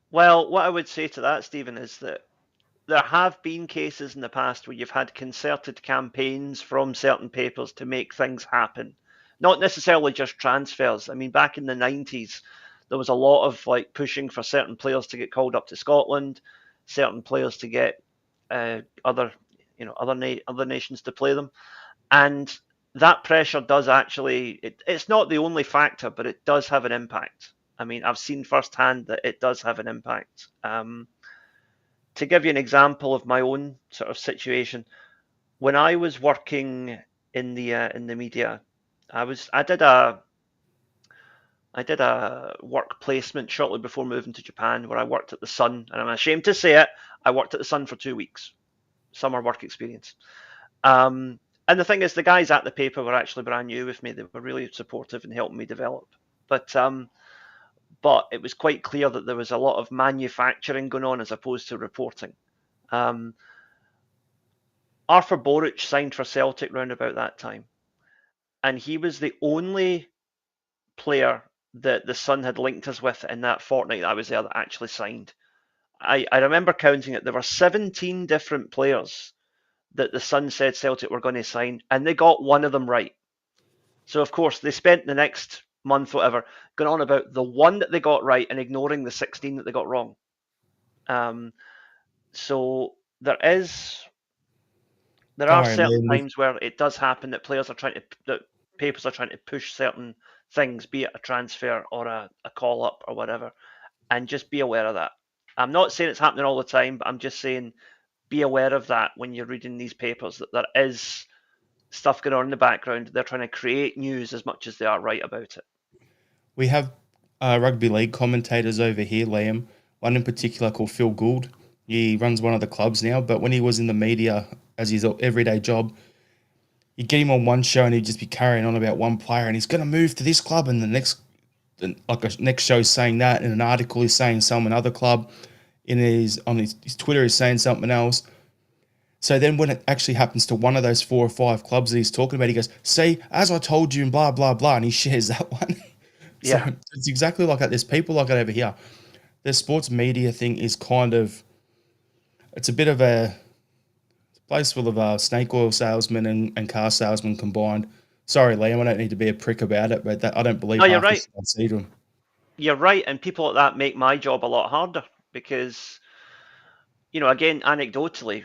Well, what I would say to that, Stephen, is that there have been cases in the past where you've had concerted campaigns from certain papers to make things happen. Not necessarily just transfers. I mean, back in the 90s, there was a lot of pushing for certain players to get called up to Scotland, certain players to get other, other nations to play them, and that pressure does actually. It's not the only factor, but it does have an impact. I mean, I've seen firsthand that it does have an impact. To give you an example of my own sort of situation, when I was working in the media, I did a work placement shortly before moving to Japan where I worked at the Sun, and I'm ashamed to say it, I worked at the Sun for 2 weeks, summer work experience. And the thing is, the guys at the paper were actually brand new with me. They were really supportive and helping me develop. But but it was quite clear that there was a lot of manufacturing going on as opposed to reporting. Um, Arthur Boric signed for Celtic round about that time, and he was the only player that the Sun had linked us with in that fortnight that I was there that actually signed. I remember counting it. There were 17 different players that the Sun said Celtic were going to sign, and they got one of them right. So, of course, they spent the next month, whatever, going on about the one that they got right and ignoring the 16 that they got wrong. Um, so there Don't are worry, certain Liam. times where it does happen that papers are trying to push certain things, be it a transfer or a call up or whatever, and just be aware of that. I'm not saying it's happening all the time, but I'm just saying be aware of that when you're reading these papers, that there is stuff going on in the background. They're trying to create news as much as they are right about it. We have rugby league commentators over here, Liam. One in particular called Phil Gould. He runs one of the clubs now, but when he was in the media as his everyday job, you'd get him on one show and he'd just be carrying on about one player and he's going to move to this club, and the next show saying that, in an article he's saying some another club, his Twitter he's saying something else. So then when it actually happens to one of those 4 or 5 clubs that he's talking about, he goes, see, as I told you, and blah, blah, blah, and he shares that one. So Yeah. it's exactly like that. There's people like that over here. The sports media thing is it's a bit of a place full of snake oil salesmen and car salesmen combined. Sorry, Liam, I don't need to be a prick about it, but I don't believe No, you're half right. this I see to them. You're right. And people like that make my job a lot harder because, again, anecdotally,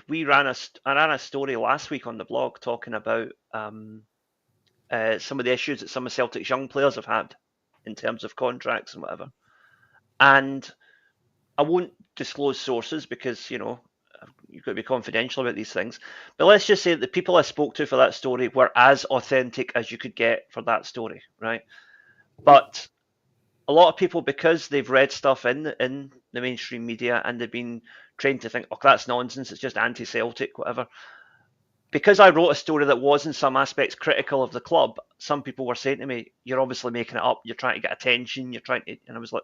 I ran a story last week on the blog talking about some of the issues that some of Celtic's young players have had in terms of contracts and whatever. And I won't disclose sources because, you've got to be confidential about these things. But let's just say that the people I spoke to for that story were as authentic as you could get for that story, right? But a lot of people, because they've read stuff in the mainstream media and they've been trained to think, oh, that's nonsense, it's just anti-Celtic, whatever. Because I wrote a story that was in some aspects critical of the club, some people were saying to me, you're obviously making it up, you're trying to get attention, you're trying to, and I was like,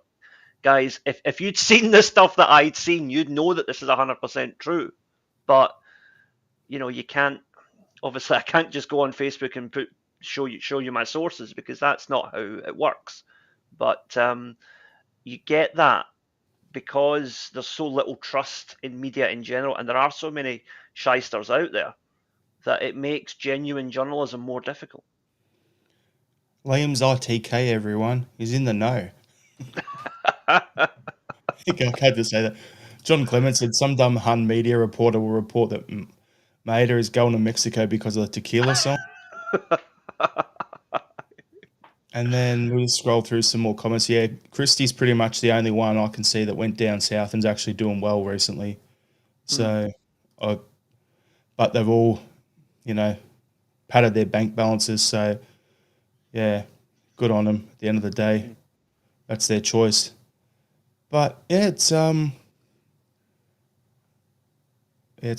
guys, if you'd seen the stuff that I'd seen, you'd know that this is 100% true. But you can't. Obviously, I can't just go on Facebook and show you my sources because that's not how it works. But you get that because there's so little trust in media in general, and there are so many shysters out there that it makes genuine journalism more difficult. Liam's ITK, everyone. He's in the know. I had to say that. John Clement said some dumb Hun media reporter will report that Maeda is going to Mexico because of the tequila song. And then we'll scroll through some more comments. Yeah, Christie's pretty much the only one I can see that went down south and's actually doing well recently. Mm. So, I, but they've all, you know, padded their bank balances. So, yeah, good on them. At the end of the day, Mm. that's their choice. But yeah, it's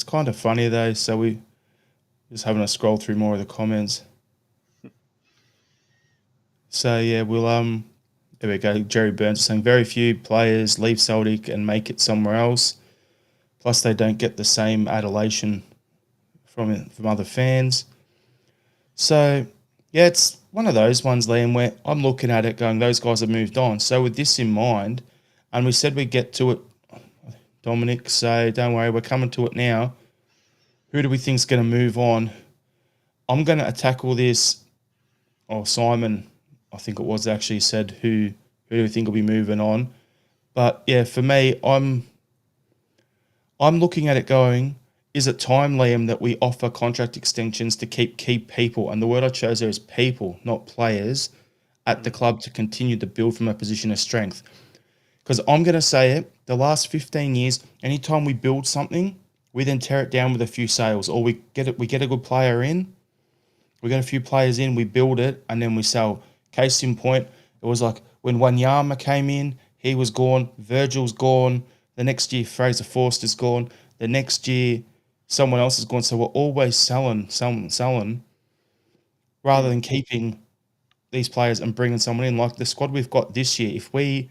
kind of funny though. So we just having to scroll through more of the comments. So yeah, we'll there we go. Jerry Burns is saying very few players leave Celtic and make it somewhere else. Plus, they don't get the same adulation from other fans. So yeah, it's one of those ones, Liam, where I'm looking at it going, those guys have moved on. So with this in mind, and we said we'd get to it, Dominic. So don't worry, we're coming to it now. Who do we think's going to move on? I'm going to tackle this. Oh, Simon, I think it was actually said who do we think will be moving on? But yeah, for me, I'm looking at it going, is it time, Liam, that we offer contract extensions to keep key people? And the word I chose there is people, not players, at the Mm. club to continue to build from a position of strength. Because I'm going to say it, the last 15 years, anytime we build something, we then tear it down with a few sales, or we get a good player in, we get a few players in, we build it, and then we sell. Case in point, it was like when Wanyama came in, he was gone, Virgil's gone, the next year Fraser Forster's gone, the next year someone else is gone. So we're always selling, rather Mm. than keeping these players and bringing someone in. Like the squad we've got this year, if we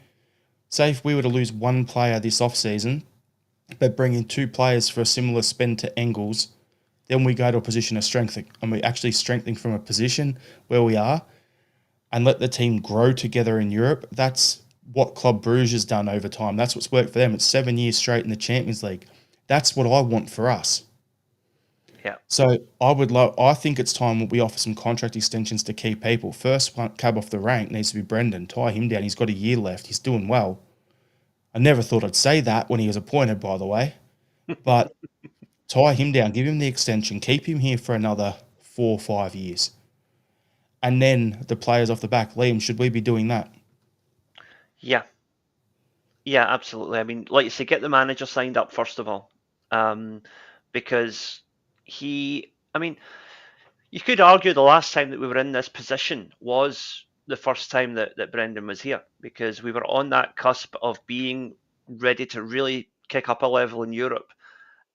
were to lose one player this off season, but bring in two players for a similar spend to Engels, then we go to a position of strength and we actually strengthen from a position where we are and let the team grow together in Europe. That's what Club Bruges has done over time. That's what's worked for them. It's 7 years straight in the Champions League. That's what I want for us. Yeah. So I think it's time we offer some contract extensions to key people. First one cab off the rank needs to be Brendan. Tie him down. He's got a year left. He's doing well. I never thought I'd say that when he was appointed, by the way. But tie him down, give him the extension, keep him here for another 4 or 5 years. And then the players off the back. Liam, should we be doing that? Yeah. Yeah, absolutely. I mean, like you say, get the manager signed up first of all, um, because I mean, you could argue the last time that we were in this position was the first time that Brendan was here, because we were on that cusp of being ready to really kick up a level in Europe.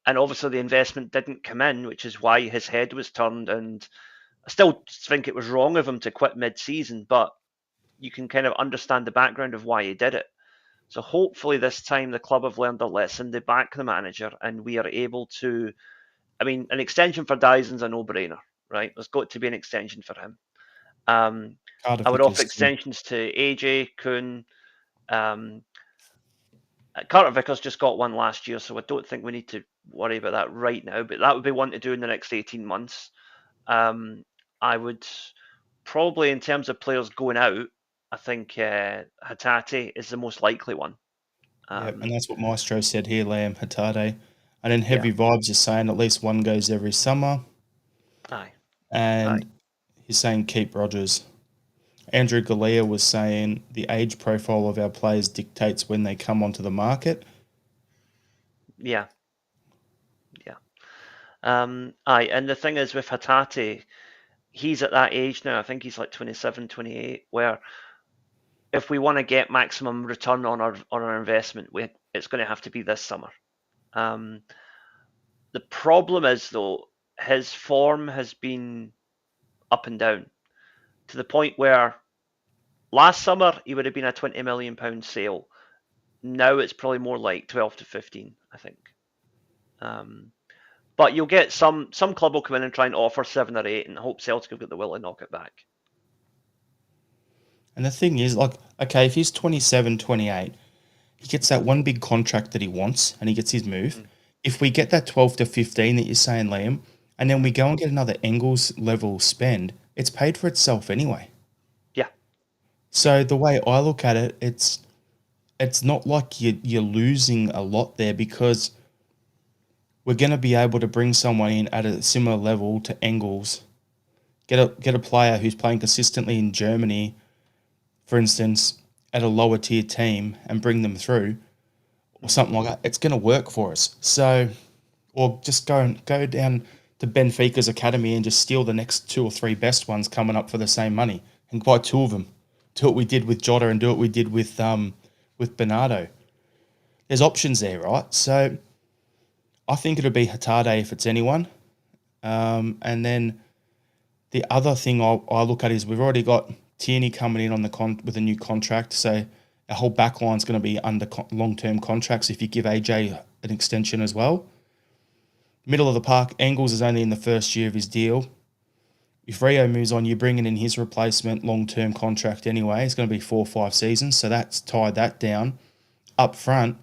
And obviously the investment didn't come in, which is why his head was turned. And I still think it was wrong of him to quit mid-season, but you can kind of understand the background of why he did it. So hopefully this time the club have learned a lesson. They back the manager, and we are able to. I mean, an extension for Dyson's a no-brainer, right? There's got to be an extension for him. Um, Carter I would offer Vickers too. extensions to AJ Kuhn. Um, Carter Vickers just got one last year, so I don't think we need to worry about that right now. But that would be one to do in the next 18 months. I would probably, in terms of players going out, I think Hatate is the most likely one. Yeah, and Um, that's what Maestro said here, Liam Hatate. And then yeah, Heavy Vibes is saying at least one goes every summer. aye, aye, And he's saying keep Rogers. Andrew Galea was saying the age profile of our players dictates when they come onto the market. yeah, yeah. Aye, and the thing is with Hatate, he's at that age now. I think he's like 27, 28, where if we want to get maximum return on our investment, it's going to have to be this summer. Um, the problem is though, his form has been up and down to the point where last summer he would have been a £20 million sale. Now it's probably more like 12 to 15, I think. Um, but you'll get some club will come in and try and offer 7 or 8 and hope Celtic will get the will to knock it back. And the thing is, like, okay, if he's 27, 28, he gets that one big contract that he wants and he gets his move. Mm. If we get that 12 to 15 that you're saying, Liam, and then we Mm. go and get another Engels level spend, it's paid for itself anyway. Yeah. So the way I look at it, it's not like you're losing a lot there because we're going to be able to bring someone in at a similar level to Engels, get a player who's playing consistently in Germany, for instance, at a lower tier team and bring them through or Mm. something like that. It's going to work for us. So, or just go down to Benfica's academy and just steal the next two or three best ones coming up for the same money and buy two of them. Do what we did with Jota and do what we did with Bernardo. There's options there, right? So I think it'll be Hatade if it's anyone. And then the other thing I look at is we've already got Tierney coming in on with a new contract, so our whole back line's going to be under long-term contracts if you give AJ an extension as well. Middle of the park, Engels is only in the first year of his deal. If Rio moves on, you're bringing in his replacement long-term contract anyway. It's going to be 4 or 5 seasons, so that's tied that down. Up front,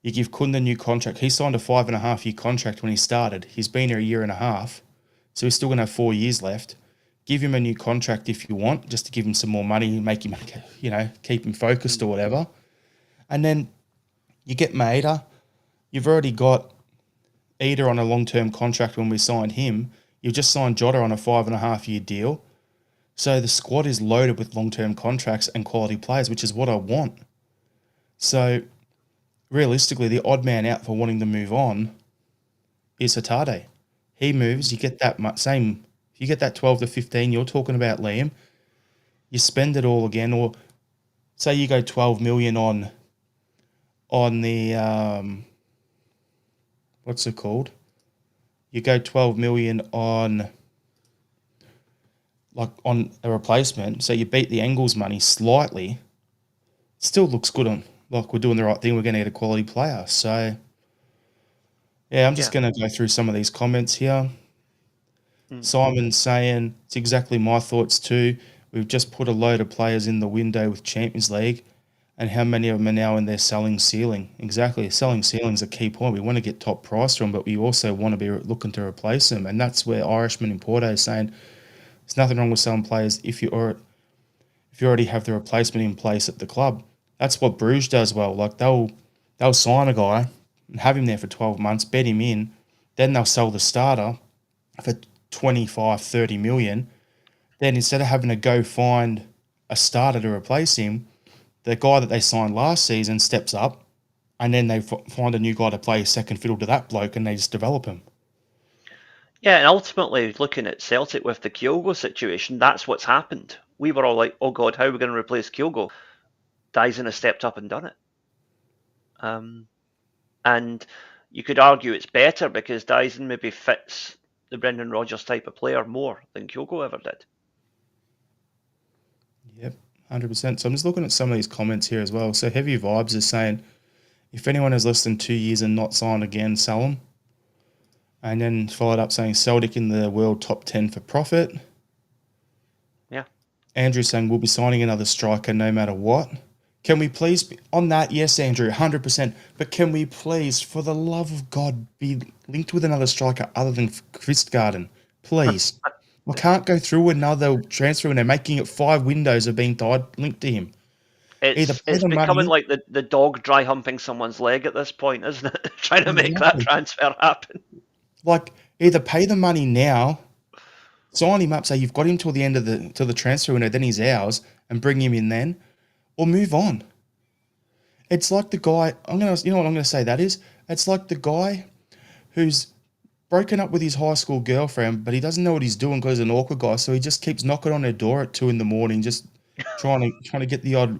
you give Kun the new contract. He signed a 5.5-year contract when he started. He's been here a year and a half, so he's still going to have 4 years left. Give him a new contract if you want, just to give him some more money and make him, keep him focused or whatever. And then you get Maeda. You've already got Eder on a long-term contract when we signed him. You've just signed Jota on a 5.5-year deal. So the squad is loaded with long-term contracts and quality players, which is what I want. So realistically, the odd man out for wanting to move on is Hatade. He moves, you get that same. If you get that 12 to 15 you're talking about, Liam, you spend it all again, or say you go 12 million on the what's it called? You go 12 million on a replacement, so you beat the Engels money slightly. Still looks good on like we're doing the right thing. We're going to get a quality player. So yeah, I'm just Yeah. going to go through some of these comments here. Mm. Simon saying it's exactly my thoughts too. We've just put a load of players in the window with Champions League, and how many of them are now in their selling ceiling? Exactly, selling ceiling is a key point. We want to get top price from, but we also want to be looking to replace them, and that's where Irishman in Porto is saying there's nothing wrong with selling players if you already have the replacement in place at the club. That's what Bruges does well. Like they'll sign a guy and have him there for 12 months, bet him in, then they'll sell the starter for 25, 30 million. Then instead of having to go find a starter to replace him, the guy that they signed last season steps up, and then they find a new guy to play second fiddle to that bloke, and they just develop him. Yeah, and ultimately, looking at Celtic with the Kyogo situation, that's what's happened. We were all like, oh God, how are we going to replace Kyogo? Dyson has stepped up and done it. And you could argue it's better because Dyson maybe fits the Brendan Rodgers type of player more than Kyogo ever did. Yep, 100%. So I'm just looking at some of these comments here as well. So Heavy Vibes is saying, if anyone has less than 2 years and not signed again, sell them. And then followed up saying Celtic in the world top 10 for profit. Yeah. Andrew saying we'll be signing another striker no matter what. Can we please be on that? Yes, Andrew, 100%. But can we please, for the love of God, be linked with another striker other than Christgarden? Please. I can't go through another transfer and they're making it 5 windows of being tied linked to him. Either pay It's the becoming money. like the dog dry humping someone's leg at this point, isn't it? Trying to make that Exactly. transfer happen. Like, either pay the money now, sign him up, say you've got him till the end of the transfer window, then he's ours, and bring him in then, or move on. It's like the guy, you know what I'm gonna say that is? It's like the guy who's broken up with his high school girlfriend, but he doesn't know what he's doing because he's an awkward guy, so he just keeps knocking on her door at 2 a.m, just trying to get the odd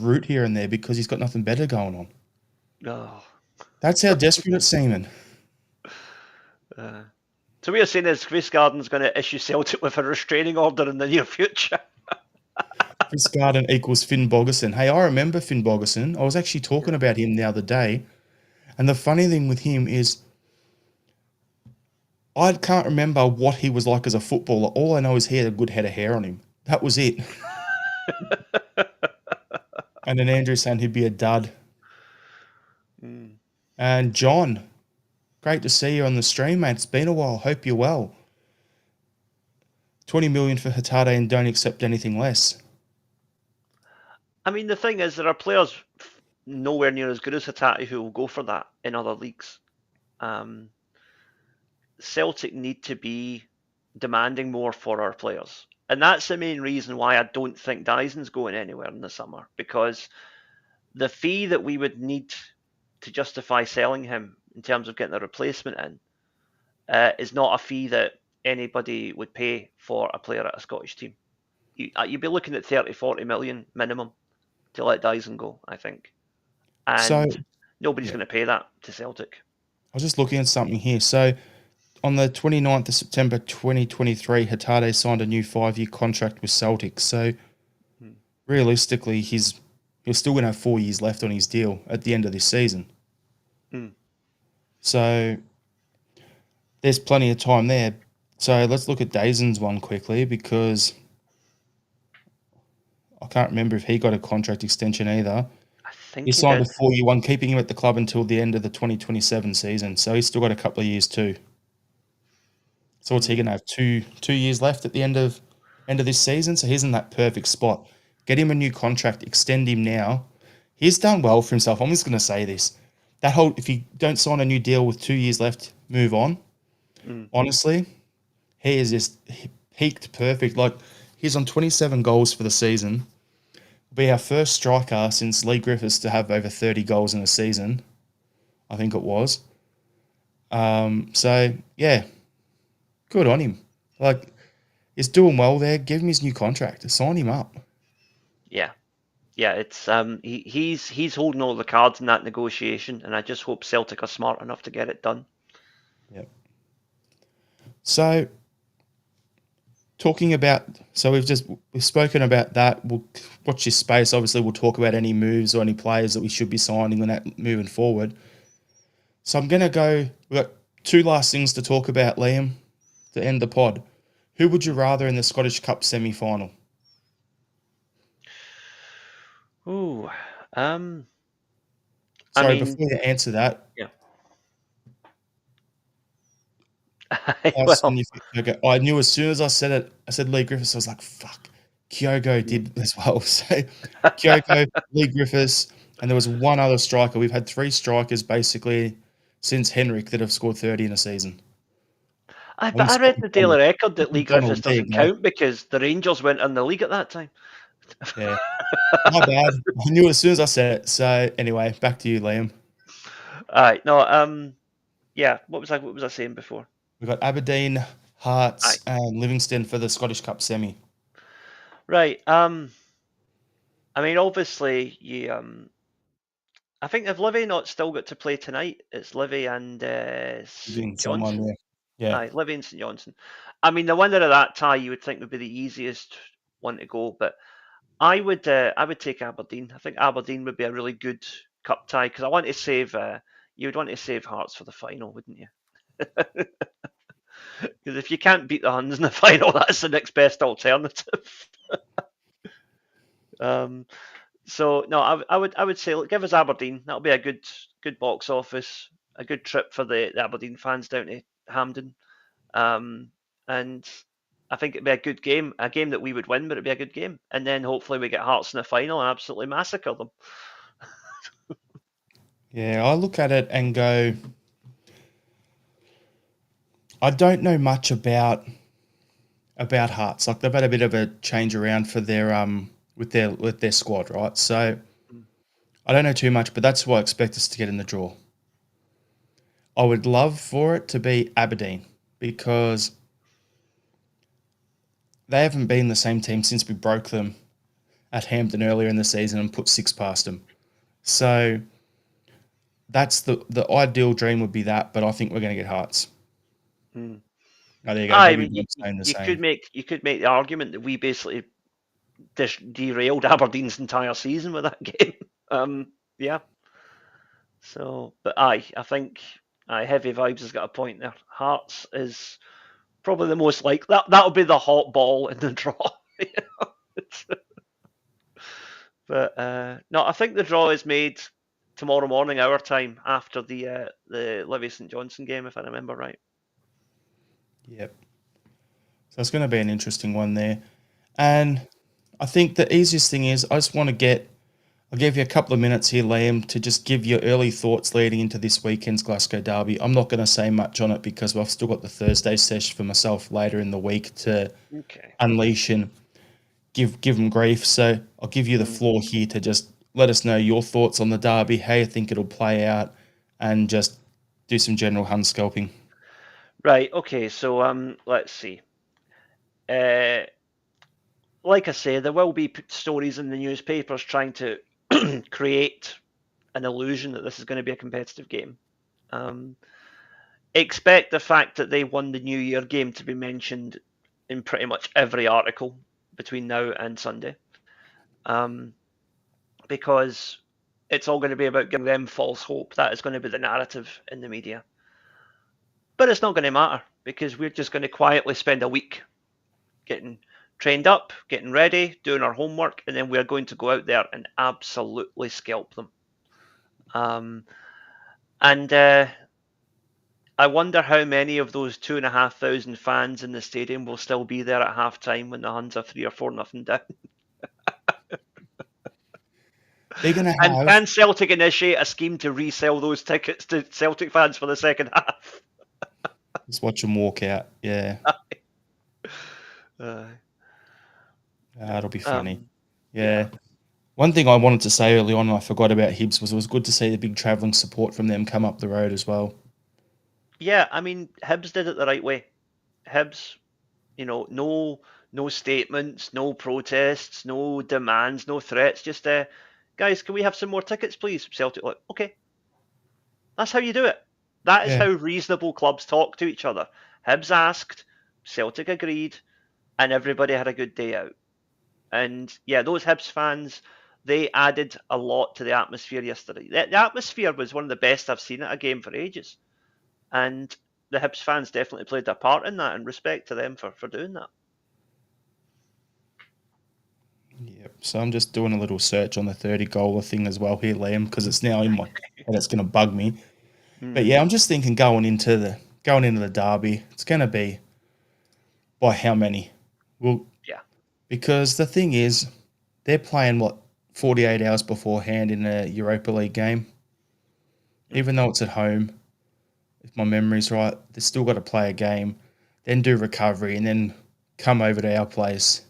route here and there because he's got nothing better going on. Oh. That's how desperate it's seeming. So we are saying is Chris Garden's going to issue Celtic with a restraining order in the near future. Chris Garden equals Finn Bogerson. Hey, I remember Finn Bogerson. I was actually talking about him the other day. And the funny thing with him is I can't remember what he was like as a footballer. All I know is he had a good head of hair on him. That was it. And then Andrew saying he'd be a dud. Mm. And John, great to see you on the stream, mate. It's been a while. Hope you're well. 20 million for Hatate and don't accept anything less. I mean, the thing is, there are players nowhere near as good as Hatate who will go for that in other leagues. Celtic need to be demanding more for our players. And that's the main reason why I don't think Dyson's going anywhere in the summer, because the fee that we would need to justify selling him in terms of getting a replacement in is not a fee that anybody would pay for a player at a Scottish team. You'd be looking at 30, 40 million minimum to let Dyson go, I think. So, And nobody's yeah, going to pay that to Celtic. I was just looking at something here. So, on the 29th of September 2023, Hatate signed a new 5-year contract with Celtic. So, realistically, he's still going to have 4 years left on his deal at the end of this season. Mm. So, there's plenty of time there. So, let's look at Dyson's one quickly because I can't remember if he got a contract extension either. I He think he signed a did. 4-year one, keeping him at the club until the end of the 2027 season. So, he's still got a couple of years too. So what's he going to have? Two years left at the end of this season. So he's in that perfect spot. Get him a new contract. Extend him now. He's done well for himself. I'm just going to say this: that whole if you don't sign a new deal with 2 years left, move on. Honestly, he is just peaked perfect. Like he's on 27 goals for the season. Be our first striker since Lee Griffiths to have over 30 goals in a season. I think it was. So yeah. Good on him. Like, he's doing well there. Give him his new contract. Sign him up. Yeah. Yeah, it's he's holding all the cards in that negotiation, and I just hope Celtic are smart enough to get it done. Yep. So, we've spoken about that. We'll watch this space. Obviously, we'll talk about any moves or any players that we should be signing and that moving forward. So I'm gonna go. We've got two last things to talk about, Liam, to end the pod. Who would you rather in the Scottish Cup semi-final? Ooh, I Sorry, mean, before you answer that, yeah. Austin, Well, okay, I knew as soon as I said it, I said Lee Griffiths. I was like, fuck. Kyogo did as well. So Kyogo, Lee Griffiths, and there was one other striker. We've had three strikers basically since Henrik that have scored 30 in a season. I but think I read Scott in the Daily McDonald. Record that Scott Lee McDonald, Griffiths there you doesn't go. count because the Rangers went in the league at that time. Yeah. My bad. I knew it as soon as I said it. So anyway, back to you, Liam. All right, no, yeah. What was I saying before? We've got Aberdeen, Aye, Hearts, and Livingston for the Scottish Cup semi. right. I mean, obviously, I think if Livy not still got to play tonight, it's Livy and Giving St someone, Johnson. yeah. Yeah. Aye, Livy and St Johnson. I mean, the winner of that tie you would think would be the easiest one to go, but I would take Aberdeen. I think Aberdeen would be a really good cup tie because I want to save. You would want to save Hearts for the final, wouldn't you? Because if you can't beat the Huns in the final, that's the next best alternative. Um, so no, I would say look, give us Aberdeen. That'll be a good box office, a good trip for the Aberdeen fans down to Hampden. And I think it'd be a game that we would win, but it'd be a good game. And then hopefully we get Hearts in the final and absolutely massacre them. Yeah, I look at it and go, I don't know much about Hearts. Like they've had a bit of a change around for their with their squad, right? So I don't know too much, but that's who I expect us to get in the draw. I would love for it to be Aberdeen because they haven't been the same team since we broke them at Hampden earlier in the season and put six past them. So that's the ideal dream would be that, but I think we're going to get Hearts. Hmm. Oh, there you go. I Bobby mean, Bond's saying the you same. you could make the argument that we basically derailed Aberdeen's entire season with that game. Yeah. So, but I think Heavy Vibes has got a point there. Hearts is probably the most like that. That'll be the hot ball in the draw. But no, I think the draw is made tomorrow morning our time after the Livy St Johnstone game, if I remember right. Yep. So it's going to be an interesting one there. And I think the easiest thing is I just want to I'll give you a couple of minutes here, Liam, to just give your early thoughts leading into this weekend's Glasgow derby. I'm not going to say much on it because I've still got the Thursday session for myself later in the week to Okay. unleash and give them grief. So I'll give you the floor here to just let us know your thoughts on the derby, how you think it'll play out, and just do some general Hun scalping. Right. Okay. So let's see. Uh, like I say, there will be stories in the newspapers trying to create an illusion that this is going to be a competitive game. Um, expect the fact that they won the New Year game to be mentioned in pretty much every article between now and Sunday, because it's all going to be about giving them false hope. That is going to be the narrative in the media. But it's not going to matter because we're just going to quietly spend a week getting trained up, getting ready, doing our homework, and then we're going to go out there and absolutely scalp them. And I wonder how many of those 2,500 fans in the stadium will still be there at half time when the Huns are 3 or 4 nothing down. They're going to And have, can Celtic initiate a scheme to resell those tickets to Celtic fans for the second half? just watch them walk out. Yeah, Uh, that'll be funny. um, yeah. Yeah. One thing I wanted to say early on, and I forgot about Hibs, was it was good to see the big travelling support from them come up the road as well. Yeah, I mean, Hibs did it the right way. Hibs, no statements, no protests, no demands, no threats. Just, guys, can we have some more tickets, please? Celtic, like, okay, that's how you do it. That is Yeah. how reasonable clubs talk to each other. Hibs asked, Celtic agreed, and everybody had a good day out. And yeah, those Hibs fans, they added a lot to the atmosphere yesterday. The atmosphere was one of the best I've seen at a game for ages. And the Hibs fans definitely played their part in that, and respect to them for doing that. Yep. So I'm just doing a little search on the 30 goaler thing as well here, Liam, because it's now in my head. It's going to bug me. But Mm-hmm. yeah, I'm just thinking going into the derby, it's going to be by how many? Well, Yeah. because the thing is, they're playing 48 hours beforehand in a Europa League game, even Mm-hmm. though it's at home. If my memory's right, they've still got to play a game, then do recovery, and then come over to our place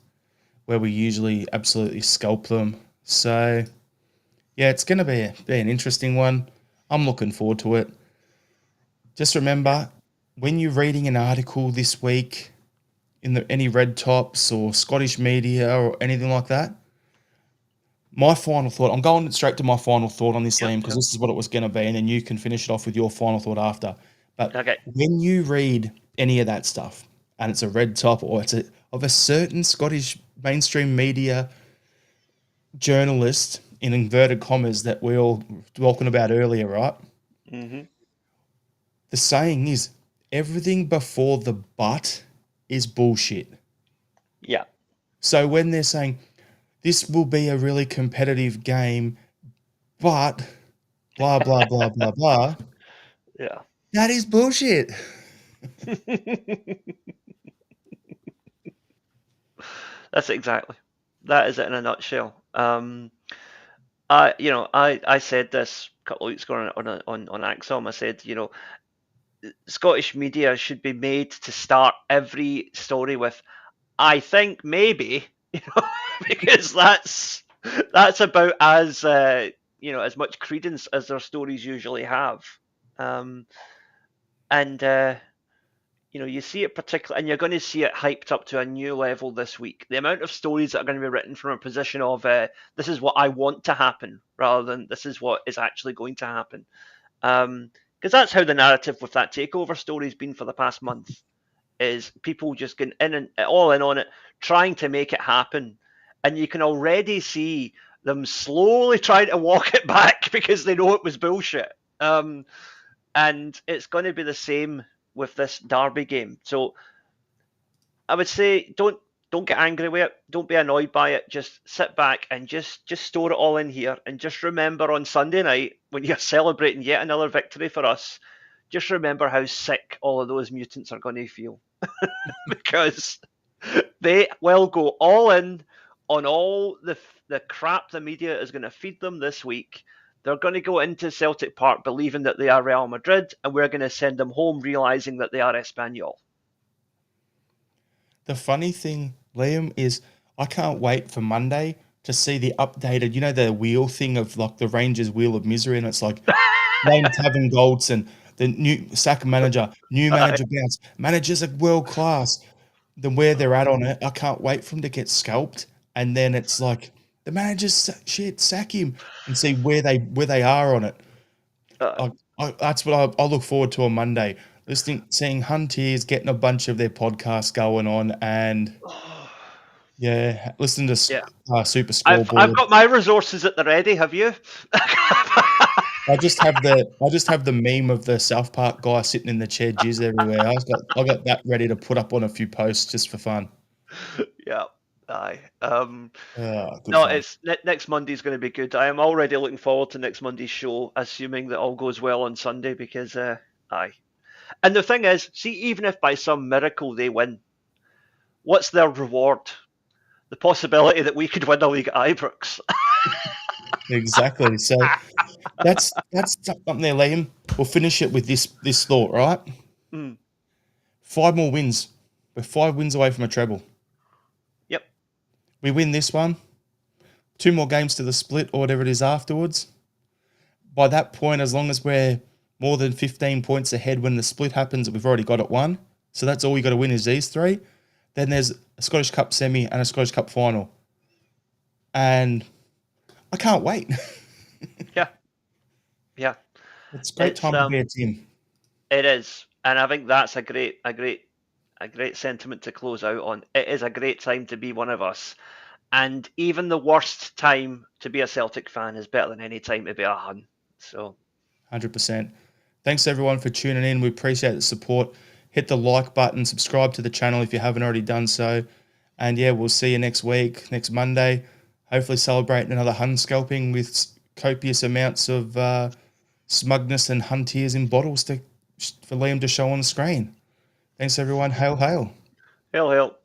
where we usually absolutely scalp them. So yeah, it's going to be an interesting one. I'm looking forward to it. Just Yeah. remember, when you're reading an article this week in any red tops or Scottish media or anything like that, my final thought, I'm going straight to my final thought on this, Yep. Liam, because Yep. this is what it was going to be, and then you can finish it off with your final thought after. But Okay. when you read any of that stuff, and it's a red top or of a certain Scottish mainstream media journalist in inverted commas that we all talking about earlier, right? Mm-hmm. The saying is everything before the but is bullshit. Yeah. So when they're saying this will be a really competitive game, but blah blah blah blah blah, Yeah. that is bullshit. That's exactly. That is it in a nutshell. I said this a couple of weeks ago on Axom. I said, Scottish media should be made to start every story with, "I think maybe," because that's about as much credence as their stories usually have. Um, and you see it particularly, and you're going to see it hyped up to a new level this week. The amount of stories that are going to be written from a position of this is what I want to happen rather than this is what is actually going to happen. Because that's how the narrative with that takeover story has been for the past month. Is people just getting in and all in on it, trying to make it happen, and you can already see them slowly trying to walk it back because they know it was bullshit. And it's going to be the same with this Derby game. So I would say don't. Don't get angry with it. Don't be annoyed by it. Just sit back and just store it all in here. And just remember on Sunday night when you're celebrating yet another victory for us, just remember how sick all of those mutants are going to feel because they will go all in on all the crap the media is going to feed them this week. They're going to go into Celtic Park believing that they are Real Madrid, and we're going to send them home realizing that they are Espanyol. The funny thing, Liam, is I can't wait for Monday to see the updated, the wheel thing of like the Rangers wheel of misery, and it's like name Tavin Goldson, the new sack manager, new manager bounce, managers are world class. Then where they're at on it, I can't wait for them to get scalped, and then it's like the manager's shit, sack him, and see where they are on it. That's what I look forward to on Monday. Seeing Hunties getting a bunch of their podcasts going on, and yeah, listening to Yeah. Super I've Scoreboard. got my resources at the ready. Have you? I just have the meme of the South Park guy sitting in the chair, jizz everywhere. I got that ready to put up on a few posts just for fun. Yeah. Aye. Good No, fun. it's next Monday's going to be good. I am already looking forward to next Monday's show, assuming that all goes well on Sunday. Because aye. And the thing is, see, even if by some miracle they win, what's their reward? The possibility that we could win the league at Ibrox. Exactly. So that's something there, Liam. We'll finish it with this thought, right? 5 more wins. We're 5 wins away from a treble. Yep. We win this one. 2 more games to the split or whatever it is afterwards. By that point, as long as we're more than 15 points ahead when the split happens, we've already got it won. So that's all we got to win is these 3. Then there's a Scottish Cup semi and a Scottish Cup final. And I can't wait. Yeah. Yeah. It's a great time to be a team. It is. And I think that's a great sentiment to close out on. It is a great time to be one of us. And even the worst time to be a Celtic fan is better than any time to be a Hun. So 100%. Thanks everyone for tuning in. We appreciate the support. Hit the like button, subscribe to the channel if you haven't already done so. And yeah, we'll see you next week, next Monday. Hopefully celebrating another Hun scalping with copious amounts of smugness and Huntiers in bottles for Liam to show on the screen. Thanks everyone. Hail, hail. Hail, hail.